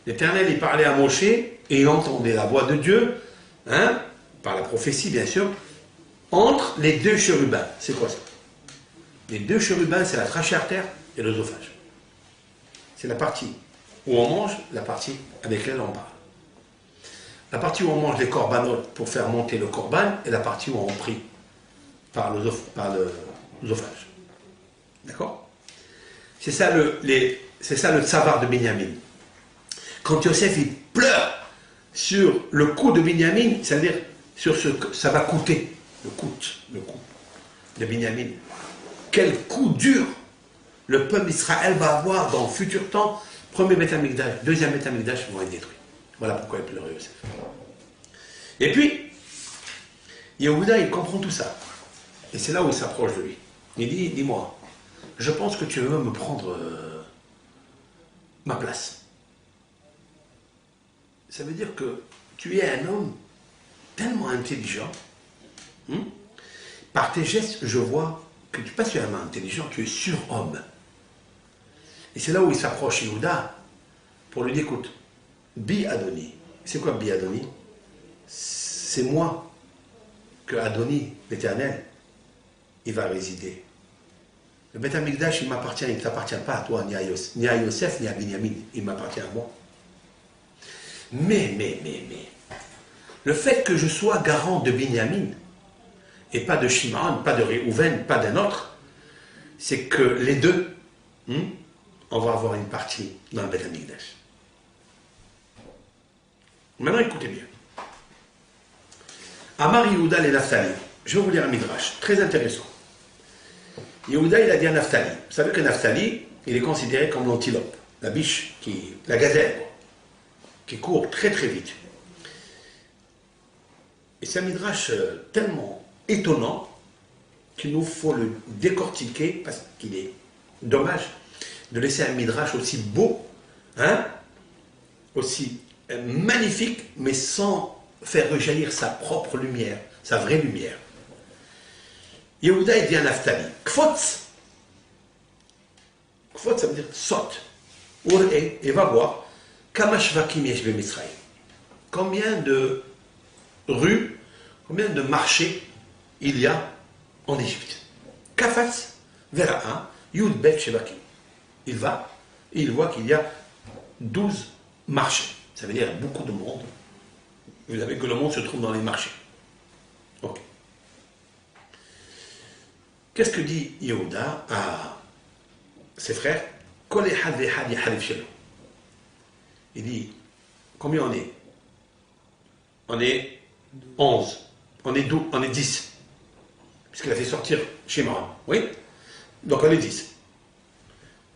L'Éternel, il parlait à Moshe et il entendait la voix de Dieu, hein, par la prophétie bien sûr, entre les 2 chérubins. C'est quoi ça? Les 2 chérubins, c'est la trachée artère et l'œsophage. C'est la partie où on mange, la partie avec laquelle on parle. La partie où on mange les corbanotes pour faire monter le corban et la partie où on prie par l'œsophage. D'accord? C'est ça le tsavar de Binyamin. Quand Yosef il pleure sur le coup de Binyamin, c'est-à-dire sur ce que ça va coûter, le coup de Binyamin. Quel coup dur le peuple d'Israël va avoir dans le futur temps. Premier Beth Amikdash, deuxième Beth Amikdash vont être détruits. Voilà pourquoi il pleure Yosef. Et puis, Yehuda, il comprend tout ça. Et c'est là où il s'approche de lui. Il dit, dis-moi, je pense que tu veux me prendre ma place. Ça veut dire que tu es un homme tellement intelligent. Par tes gestes, je vois que tu n'es pas seulement intelligent, tu es surhomme. Et c'est là où il s'approche Yehuda pour lui dire, écoute, Bi Adoni. C'est quoi Bi Adoni? C'est moi que Adoni, l'Éternel, il va résider. Le Beth Amikdash, il m'appartient, il ne t'appartient pas à toi, ni à Yosef, ni à Binyamin. Il m'appartient à moi. Mais, le fait que je sois garant de Binyamin, et pas de Shimon, pas de Réhouven, pas d'un autre, c'est que les 2, on va avoir une partie dans le Beth Amikdash. Maintenant, écoutez bien. Amar Yehuda le Naphtali. Je vais vous lire un midrash, très intéressant. Yehuda, il a dit à Naphtali. Vous savez que Naphtali, il est considéré comme l'antilope, la biche, la gazelle, qui court très très vite. Et c'est un midrash tellement étonnant qu'il nous faut le décortiquer parce qu'il est dommage de laisser un midrash aussi beau, aussi magnifique, mais sans faire rejaillir sa propre lumière, sa vraie lumière. Yehuda, il dit à Naphtali, Kfotz. Kfotz, ça veut dire saute. Et va voir, Kamashvakim yesh b'Mitzrayim. Combien de rues, combien de marchés il y a en Égypte. Kafatz vera 1, Yud Bet Shevakim. Il va, et il voit qu'il y a 12 marchés. Ça veut dire beaucoup de monde. Vous savez que le monde se trouve dans les marchés. Ok. Qu'est-ce que dit Yehuda à ses frères, il dit, combien on est? On est 11, on est 12, on est 10. Puisqu'il a fait sortir Shimon. Oui? Donc on est 10.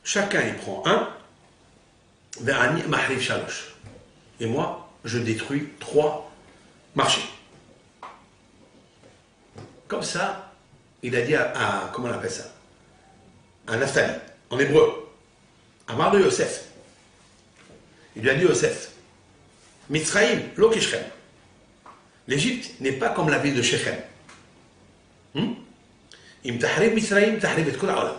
Chacun il prend un. Et moi, je détruis 3 marchés. Comme ça, il a dit comment on appelle ça? À Naphtali, en hébreu. Amar de Yosef. Il lui a dit Yosef, Mitzraïm, lo Shechem. L'Égypte n'est pas comme la ville de Shechem. Im tahrib Mitzraïm, tahrib et kol ha'olam.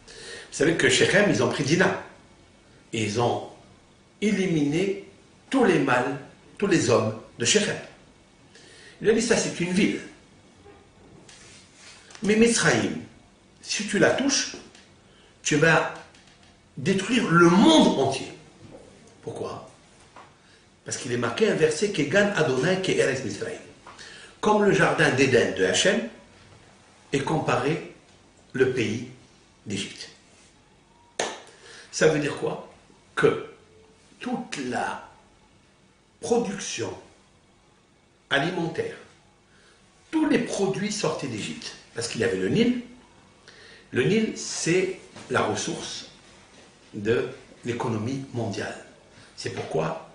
Vous savez que Shechem, ils ont pris Dina. Et ils ont éliminé tous les mâles, tous les hommes de Shechem. Il a dit ça, c'est une ville. Mais Mitzraïm, si tu la touches, tu vas détruire le monde entier. Pourquoi? Parce qu'il est marqué un verset qui est Gan Adonai qui est Eretz Mitzraïm. Comme le jardin d'Éden de Hachem est comparé le pays d'Égypte. Ça veut dire quoi? Que toute la production alimentaire, tous les produits sortaient d'Égypte. Parce qu'il y avait le Nil. Le Nil, c'est la ressource de l'économie mondiale. C'est pourquoi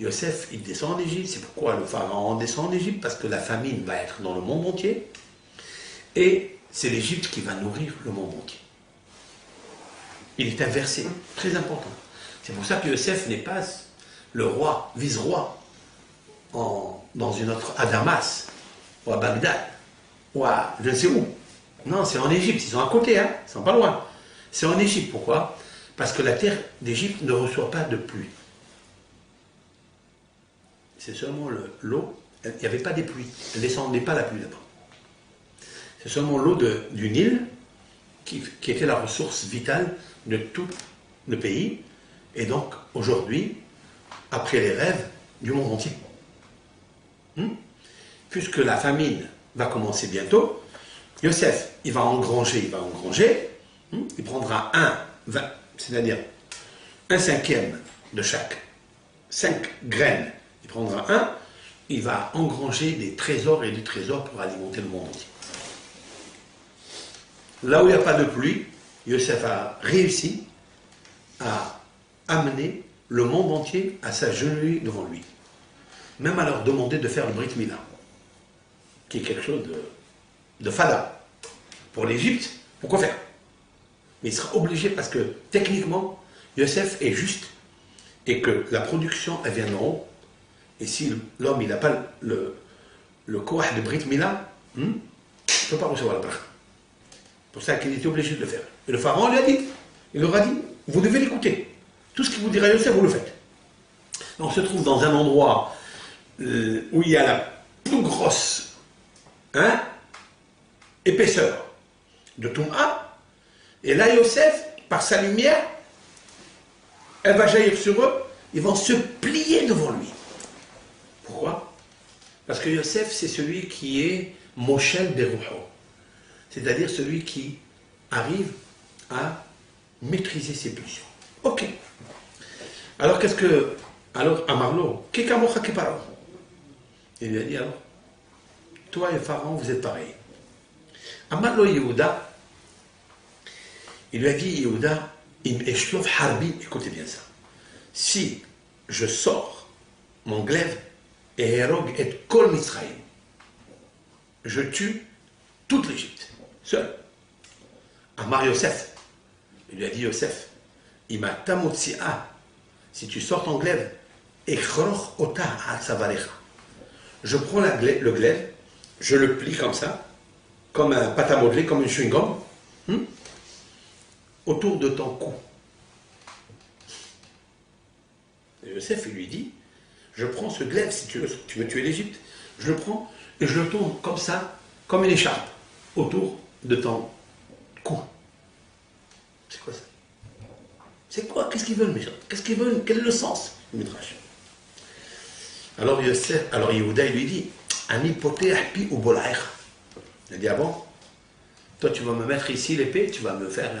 Yosef, il descend en Égypte. C'est pourquoi le pharaon descend en Égypte, parce que la famine va être dans le monde entier. Et c'est l'Égypte qui va nourrir le monde entier. Il est inversé, très important. C'est pour ça que Yosef n'est pas le roi, vice-roi, dans une autre, à Damas, ou à Bagdad, ou à je ne sais où. Non, c'est en Égypte, ils sont à côté, hein, ils sont pas loin. C'est en Égypte, pourquoi? Parce que la terre d'Égypte ne reçoit pas de pluie. C'est seulement l'eau, il n'y avait pas des pluies, elle ne descendait pas la pluie là-bas. C'est seulement l'eau du Nil qui était la ressource vitale de tout le pays, et donc aujourd'hui, après les rêves du monde entier. Puisque la famine va commencer bientôt, Yosef, il va engranger, il prendra c'est-à-dire 1/5 de chaque 5 graines, il prendra un, il va engranger des trésors et des trésors pour alimenter le monde entier. Là où il n'y a pas de pluie, Yosef a réussi à amener le monde entier à s'agenouiller devant lui. Même à leur demander de faire le Brit Mila, qui est quelque chose de fada. Pour l'Égypte, pourquoi faire? Mais il sera obligé parce que techniquement, Yosef est juste et que la production, elle vient d'en haut. Et si l'homme, il n'a pas le koah de Brit Mila, il ne peut pas recevoir la bracha. C'est pour ça qu'il était obligé de le faire. Et le pharaon lui a dit, il leur a dit, vous devez l'écouter. Tout ce qu'il vous dira Yosef, vous le faites. On se trouve dans un endroit où il y a la plus grosse épaisseur de Toum'a. Et là, Yosef, par sa lumière, elle va jaillir sur eux, ils vont se plier devant lui. Pourquoi? Parce que Yosef, c'est celui qui est Moshel Berucho, c'est-à-dire celui qui arrive à maîtriser ses pulsions. Ok. Alors qu'est-ce que... Alors, Amarlo, Kekamocha Keparo. Il lui a dit alors, toi et Pharaon, vous êtes pareils. Amarlo Yehuda, il lui a dit, Yehuda, Im Eshlof Harbi, écoutez bien ça. Si je sors mon glaive et Hérog et Kol Mitzraïm, je tue toute l'Égypte, seul. Amar Yosef, il lui a dit Yosef, Ima Tamotsia, si tu sors ton glaive, Echroch Ota Hatzavarecha, je prends le glaive, je le plie comme ça, comme un pâte à modeler, comme une chewing-gum, autour de ton cou. Et Yosef, il lui dit, je prends ce glaive, si tu veux tuer l'Égypte, je le prends et je le tourne comme ça, comme une écharpe, autour de ton cou. C'est quoi ça? C'est quoi? Qu'est-ce qu'ils veulent, mes gens? Qu'est-ce qu'ils veulent? Quel est le sens du Midrash? Alors Yehuda, il lui dit, Ani poteach pi ou bolaïcha. Il a dit, ah bon? toi tu vas me mettre ici l'épée, tu vas me faire,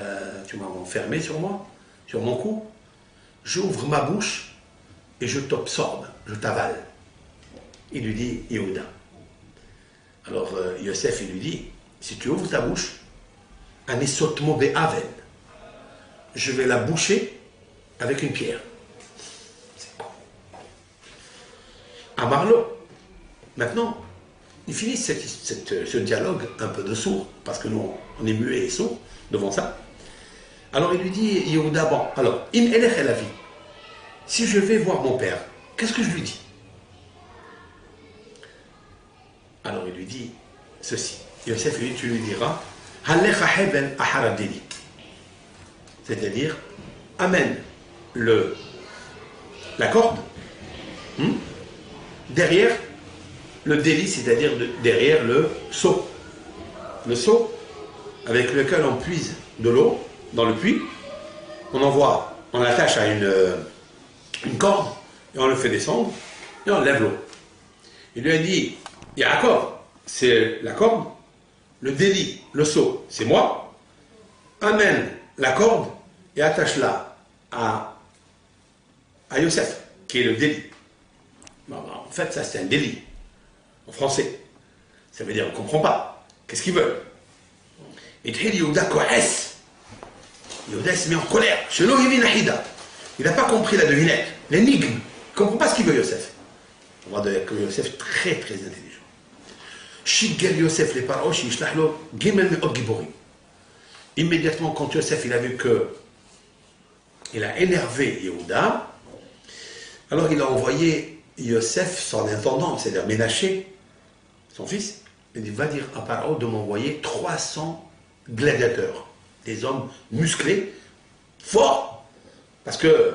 tu vas m'enfermer sur moi, sur mon cou. J'ouvre ma bouche et je t'absorbe, je t'avale. Il lui dit Yehuda. Alors Yosef il lui dit, si tu ouvres ta bouche, anisotmo be'aven, je vais la boucher avec une pierre. Amarlo. Maintenant, ils finissent ce dialogue un peu de sourd, parce que nous, on est muet et sourd devant ça. Alors il lui dit, Yehuda, bon, alors, im elech el avi, si je vais voir mon père, qu'est-ce que je lui dis? Alors il lui dit ceci. Yosef lui dit, tu lui diras, Halecha hevel aharadeli. C'est-à-dire, amène la corde derrière le délit, c'est-à-dire derrière le seau. Le seau avec lequel on puise de l'eau dans le puits, on l'attache à une corde et on le fait descendre et on lève l'eau. Il lui a dit, Yaakov, c'est la corde, le délit, le seau, c'est moi, amène la corde et attache-la à Yosef, qui est le délit. En fait, ça c'est un délit, en français. Ça veut dire on ne comprend pas. Qu'est-ce qu'ils veulent? Et Yehuda Koès. Yehuda se met en colère. Il n'a pas compris la devinette, l'énigme. Il ne comprend pas ce qu'il veut, Yosef. On voit que Yosef est très très intelligent. Shigel Yosef les paroches, Gimel Me'od Giborim. Immédiatement, quand Yosef il a vu que il a énervé Yehuda, alors il a envoyé Yosef, son intendant, c'est-à-dire Ménaché, son fils, il dit, va dire à Paro de m'envoyer 300 gladiateurs, des hommes musclés, forts, parce que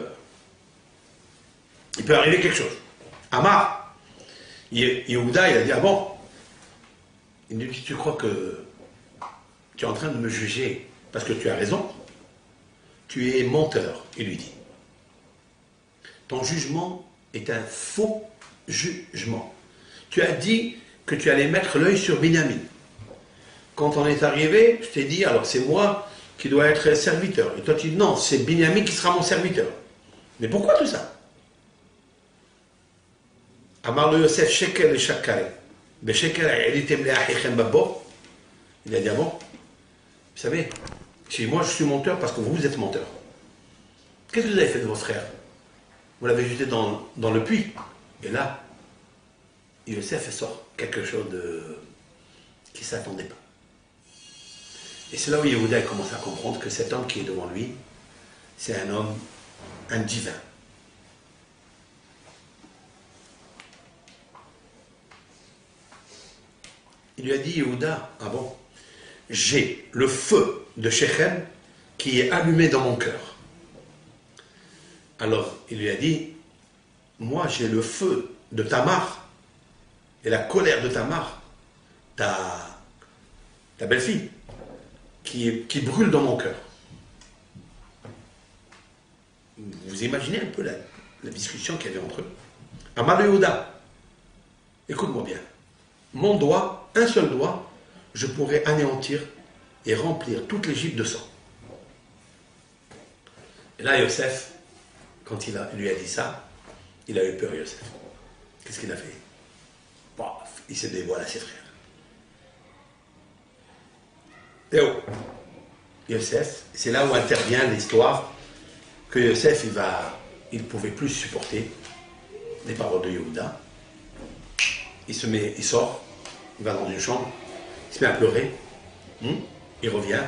il peut arriver quelque chose. Amar, Yehuda, il a dit, ah bon, il lui dit, tu crois que tu es en train de me juger parce que tu as raison? Tu es menteur, il lui dit. Ton jugement est un faux jugement. Tu as dit que tu allais mettre l'œil sur Binyamin. Quand on est arrivé, je t'ai dit, alors c'est moi qui dois être serviteur. Et toi tu dis, non, c'est Binyamin qui sera mon serviteur. Mais pourquoi tout ça? Amar le Yosef shekel et shakare. Beshekel elitem le achichem babo. Il a dit, ah bon, vous savez, si moi je suis menteur parce que vous êtes menteur. Qu'est-ce que vous avez fait de vos frères? Vous l'avez jeté dans le puits. Et là, Yosef sort quelque chose qui ne s'attendait pas. Et c'est là où Yehuda commence à comprendre que cet homme qui est devant lui, c'est un homme, un divin. Il lui a dit, Yehuda, ah bon, j'ai le feu de Shechem qui est allumé dans mon cœur. Alors, il lui a dit, moi j'ai le feu de Tamar et la colère de Tamar, ta belle-fille, qui brûle dans mon cœur. Vous imaginez un peu la discussion qu'il y avait entre eux. Amar Yehuda, écoute-moi bien, mon doigt, un seul doigt, je pourrais anéantir et remplir toute l'Égypte de sang. Et là, Yosef, quand il lui a dit ça, il a eu peur, Yosef. Qu'est-ce qu'il a fait? Bon, il s'est dévoilé à ses frères. Théo, Yosef, c'est là où intervient l'histoire que Yosef, il ne pouvait plus supporter les paroles de Yehuda. Il sort, il va dans une chambre, il se met à pleurer, il revient,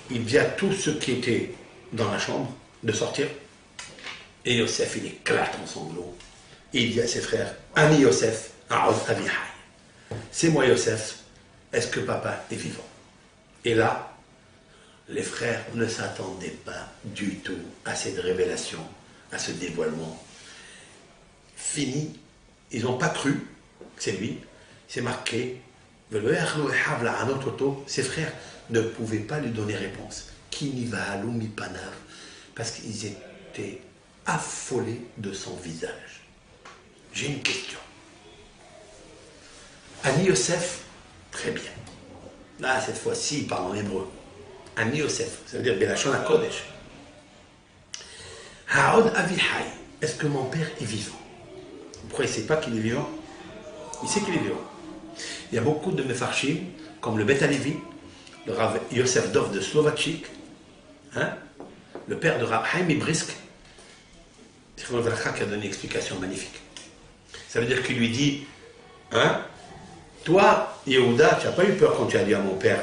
il dit à tous ceux qui étaient dans la chambre de sortir, et Yosef, il éclate en sanglots, et il dit à ses frères, Ami Yosef, Aouz Avihai, c'est moi Yosef, est-ce que papa est vivant? Et là, les frères ne s'attendaient pas du tout à cette révélation, à ce dévoilement. Fini, ils n'ont pas cru que c'est lui, c'est marqué, ses frères ne pouvaient pas lui donner réponse. Parce qu'ils étaient affolés de son visage. J'ai une question. Ani Yosef, très bien. Là, cette fois-ci, il parle en hébreu. Ani Yosef, ça veut dire Belachon HaKodesh. Ha'od Avihai, est-ce que mon père est vivant? Pourquoi il ne sait pas qu'il est vivant? Il sait qu'il est vivant. Il y a beaucoup de mefarshim, comme le Bet Halevi, le Rav Yosef Dov de Slovatchik, hein, le père de Rav Haim Brisk, qui a donné une explication magnifique. Ça veut dire qu'il lui dit, hein, toi, Yehuda, tu n'as pas eu peur quand tu as dit à mon père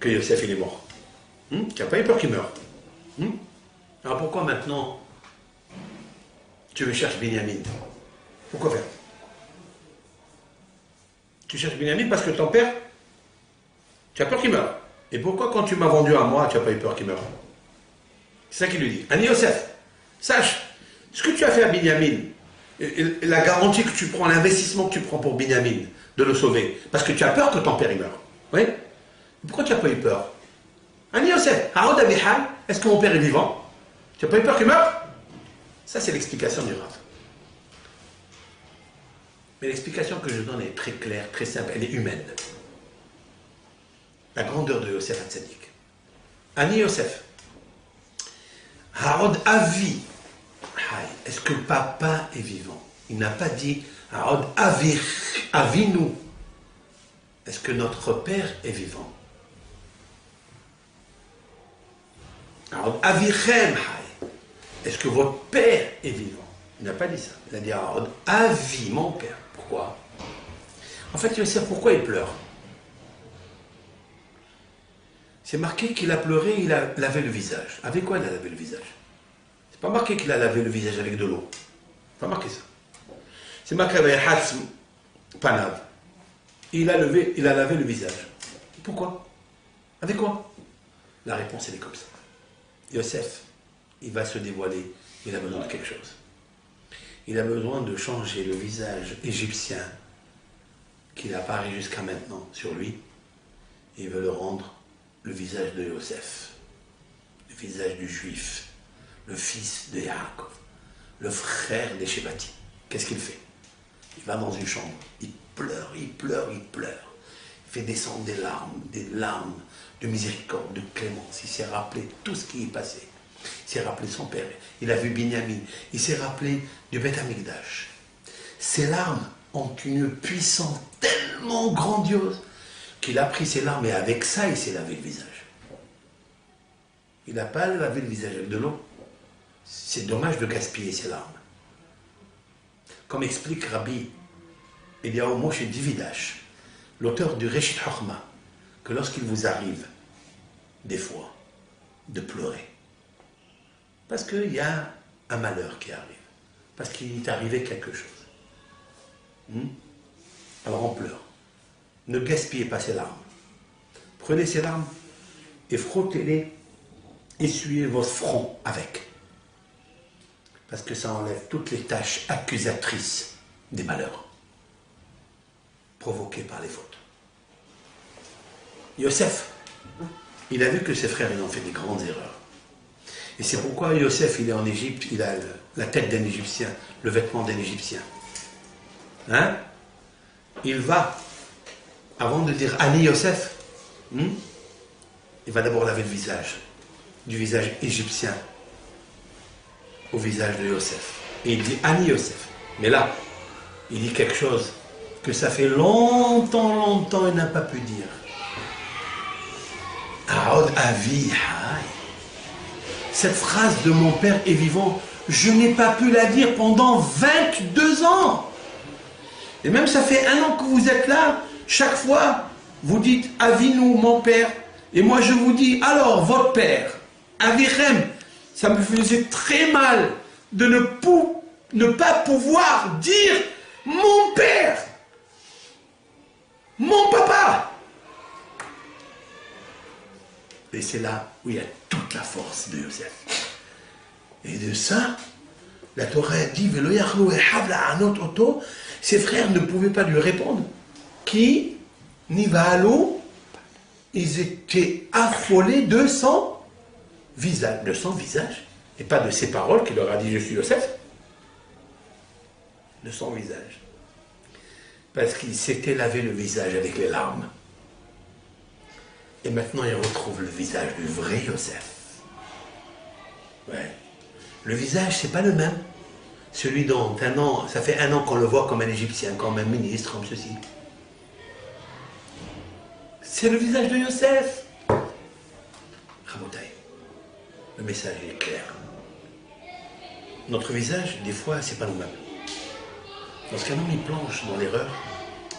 que Yosef il est mort. Tu n'as pas eu peur qu'il meure. Alors pourquoi maintenant tu me cherches Binyamin? Pourquoi faire? Tu cherches Binyamin parce que ton père, tu as peur qu'il meure. Et pourquoi quand tu m'as vendu à moi, tu n'as pas eu peur qu'il meure? C'est ça qu'il lui dit. Ani Yosef, sache, ce que tu as fait à Binyamin, la garantie que tu prends, l'investissement que tu prends pour Binyamin, de le sauver, parce que tu as peur que ton père il meure. Oui? Pourquoi tu n'as pas eu peur? Ani Yosef, Haod Avihai, est-ce que mon père est vivant? Tu n'as pas eu peur qu'il meure? Ça, c'est l'explication du Rav. Mais l'explication que je donne est très claire, très simple, elle est humaine. La grandeur de Yosef Hatzadik. Ani Yosef, Haod Avi, est-ce que papa est vivant? Il n'a pas dit Haod Avinu. Est-ce que notre père est vivant? Haod Avichem, est-ce que votre père est vivant? Il n'a pas dit ça. Il a dit Haod Avi, mon père. Pourquoi? En fait, Yosef, pourquoi il pleure? C'est marqué qu'il a pleuré, il a lavé le visage. Avec quoi il a lavé le visage? C'est pas marqué qu'il a lavé le visage avec de l'eau. C'est pas marqué ça. C'est marqué avec Hatzm Panav. Il a lavé le visage. Pourquoi? Avec quoi? La réponse, elle est comme ça. Yosef, il va se dévoiler. Il a besoin de quelque chose. Il a besoin de changer le visage égyptien qu'il a paré jusqu'à maintenant sur lui. Il veut le rendre le visage de Yosef, le visage du juif, le fils de Yaakov, le frère des Shébati. Qu'est-ce qu'il fait? Il va dans une chambre, il pleure, il pleure, il pleure. Il fait descendre des larmes de miséricorde, de clémence. Il s'est rappelé tout ce qui est passé. Il s'est rappelé son père, il a vu Binyamin, il s'est rappelé du Beth Amikdash. Ces larmes ont une puissance tellement grandiose qu'il a pris ses larmes et avec ça, il s'est lavé le visage. Il n'a pas lavé le visage avec de l'eau. C'est dommage de gaspiller ses larmes. Comme explique Rabbi Eliyahu Moshe Dividash, l'auteur du Reshit Chochma, que lorsqu'il vous arrive, des fois, de pleurer, parce qu'il y a un malheur qui arrive, parce qu'il est arrivé quelque chose. Alors on pleure. Ne gaspillez pas ces larmes. Prenez ces larmes et frottez-les, essuyez votre front avec. Parce que ça enlève toutes les tâches accusatrices des malheurs provoqués par les fautes. Yosef, il a vu que ses frères ils ont fait des grandes erreurs. Et c'est pourquoi Yosef, il est en Égypte, il a la tête d'un Égyptien, le vêtement d'un Égyptien. Hein? Il va, avant de dire Ani Yosef, il va d'abord laver le visage, du visage égyptien au visage de Yosef. Et il dit Ani Yosef. Mais là, il dit quelque chose que ça fait longtemps, il n'a pas pu dire. Aod Avi Hay. Cette phrase de mon père est vivant, je n'ai pas pu la dire pendant 22 ans. Et même ça fait 1 an que vous êtes là, chaque fois, vous dites Avinu, mon père, et moi je vous dis, alors, votre père, Avichem, ça me faisait très mal de ne pas pouvoir dire mon père, mon papa. Et c'est là où il y a toute la force de Yosef. Et de ça, la Torah dit, ses frères ne pouvaient pas lui répondre. Qui, Nivalo, ils étaient affolés de son visage, et pas de ses paroles qu'il leur a dit je suis Yosef, de son visage. Parce qu'il s'était lavé le visage avec les larmes. Et maintenant, il retrouve le visage du vrai Yosef. Ouais. Le visage, c'est pas le même. Celui dont ça fait un an qu'on le voit comme un Égyptien, comme un ministre, comme ceci. C'est le visage de Yosef. Rabotaï, le message est clair. Notre visage, des fois, c'est pas nous-mêmes. Lorsqu'un homme il plonge dans l'erreur,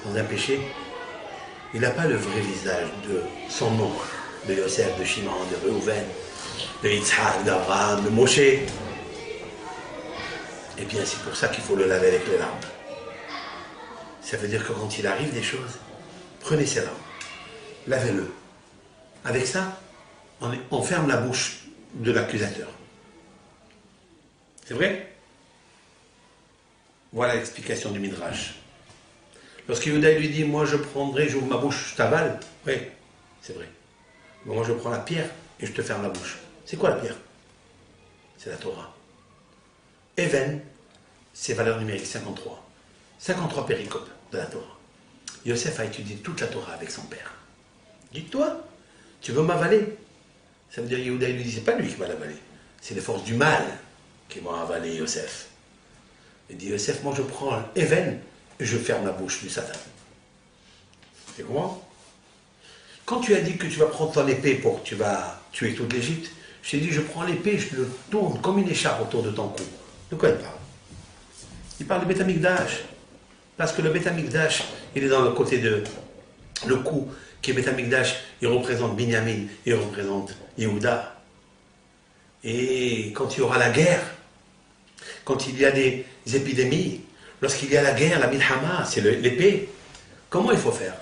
dans un péché, il n'a pas le vrai visage de son nom, de Yosef, de Shimon, de Reuven, de Yitzhak, d'Abraham, de Moshe. Eh bien, c'est pour ça qu'il faut le laver avec les larmes. Ça veut dire que quand il arrive des choses, prenez ces larmes, lavez-le. Avec ça, on ferme la bouche de l'accusateur. C'est vrai? Voilà l'explication du Midrash. Lorsque Yehuda lui dit, moi je prendrai, j'ouvre ma bouche, je t'avale. Oui, c'est vrai. Mais moi je prends la pierre et je te ferme la bouche. C'est quoi la pierre? C'est la Torah. Even, c'est valeur numérique 53. 53 péricopes de la Torah. Yosef a étudié toute la Torah avec son père. Dis-toi, tu veux m'avaler? Ça veut dire Yehuda lui dit, c'est pas lui qui va l'avaler. C'est les forces du mal qui vont avaler Yosef. Il dit, Yosef, moi je prends Even et je ferme la bouche du Satan. C'est comment? Quand tu as dit que tu vas prendre ton épée pour que tu vas tuer toute l'Égypte, je t'ai dit, je prends l'épée, je le tourne comme une écharpe autour de ton cou. De quoi il parle? Il parle de Beth Amikdash. Parce que le Beth Amikdash, il est dans le côté de... Le cou qui est Beth Amikdash, il représente Binyamin, il représente Yehuda. Et quand il y aura la guerre, quand il y a des épidémies, lorsqu'il y a la guerre, la milhama, c'est l'épée, comment il faut faire?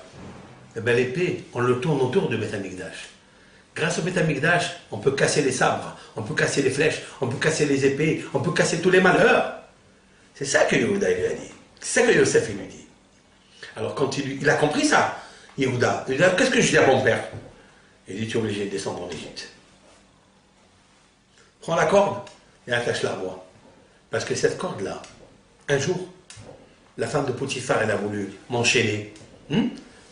Eh bien l'épée, on le tourne autour du Beth Amikdash. Grâce au Beth Amikdash, on peut casser les sabres, on peut casser les flèches, on peut casser les épées, on peut casser tous les malheurs. C'est ça que Yehuda lui a dit. C'est ça que Yosef lui dit. Alors quand il a compris ça, Yehuda, il dit, qu'est-ce que je dis à mon père? Il dit, tu es obligé de descendre en Égypte. Prends la corde et attache-la à moi. Parce que cette corde-là, un jour, la femme de Potiphar, elle a voulu m'enchaîner.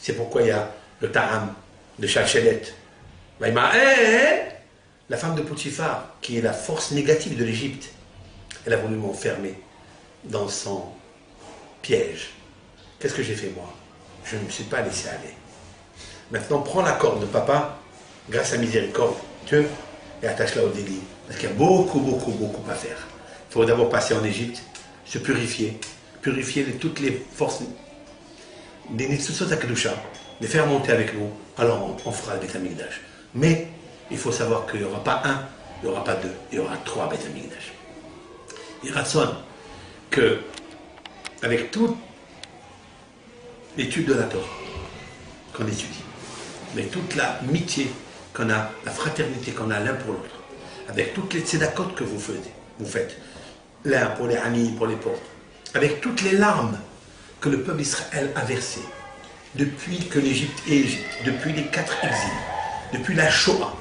C'est pourquoi il y a le Taram de Chalchelet. La femme de Potiphar, qui est la force négative de l'Égypte, elle a voulu m'enfermer dans son piège. Qu'est-ce que j'ai fait moi? Je ne me suis pas laissé aller. Maintenant, prends la corde de papa, grâce à miséricorde, Dieu, et attache-la au délit. Parce qu'il y a beaucoup, beaucoup, beaucoup à faire. Il faut d'abord passer en Égypte, se purifier, toutes les forces des Nitsusot Akadusha, les faire monter avec nous. Alors on fera le Beth Amikdash. Mais il faut savoir qu'il n'y aura pas un, il n'y aura pas deux, il y aura 3 Beth Amikdash. Il ratsonne que, avec toute l'étude de la Torah qu'on étudie, mais toute l'amitié qu'on a, la fraternité qu'on a l'un pour l'autre, avec toutes les tzedakot que vous faites, l'un pour les amis, pour les pauvres, avec toutes les larmes que le peuple d'Israël a versées, depuis que l'Égypte est Égypte, depuis les 4 exils, depuis la Shoah,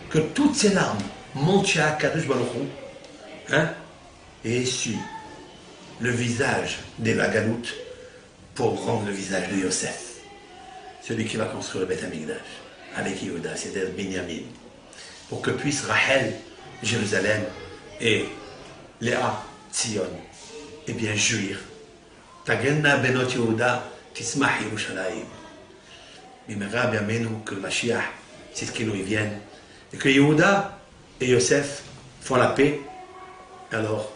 que toutes ces larmes montent à Kadosh Baruch Hu, et essuient le visage des Vagaloutes pour rendre le visage de Yosef, celui qui va construire le Beth Amikdash, avec Yehuda, c'est-à-dire Binyamin, pour que puisse Rachel, Jérusalem, et Léa, Tzion, et bien jouir. Tagenna benot Yehuda, tismach Yerushalayim. Mimera biamenu que le Mashiach, c'est ce qui nous y vienne, et que Yehuda et Yosef font la paix, alors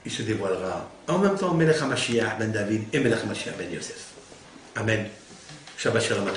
il se dévoilera en même temps Melech HaMashiach ben David et Melech HaMashiach ben Yosef. Amen. Shabbat Shalom à tous.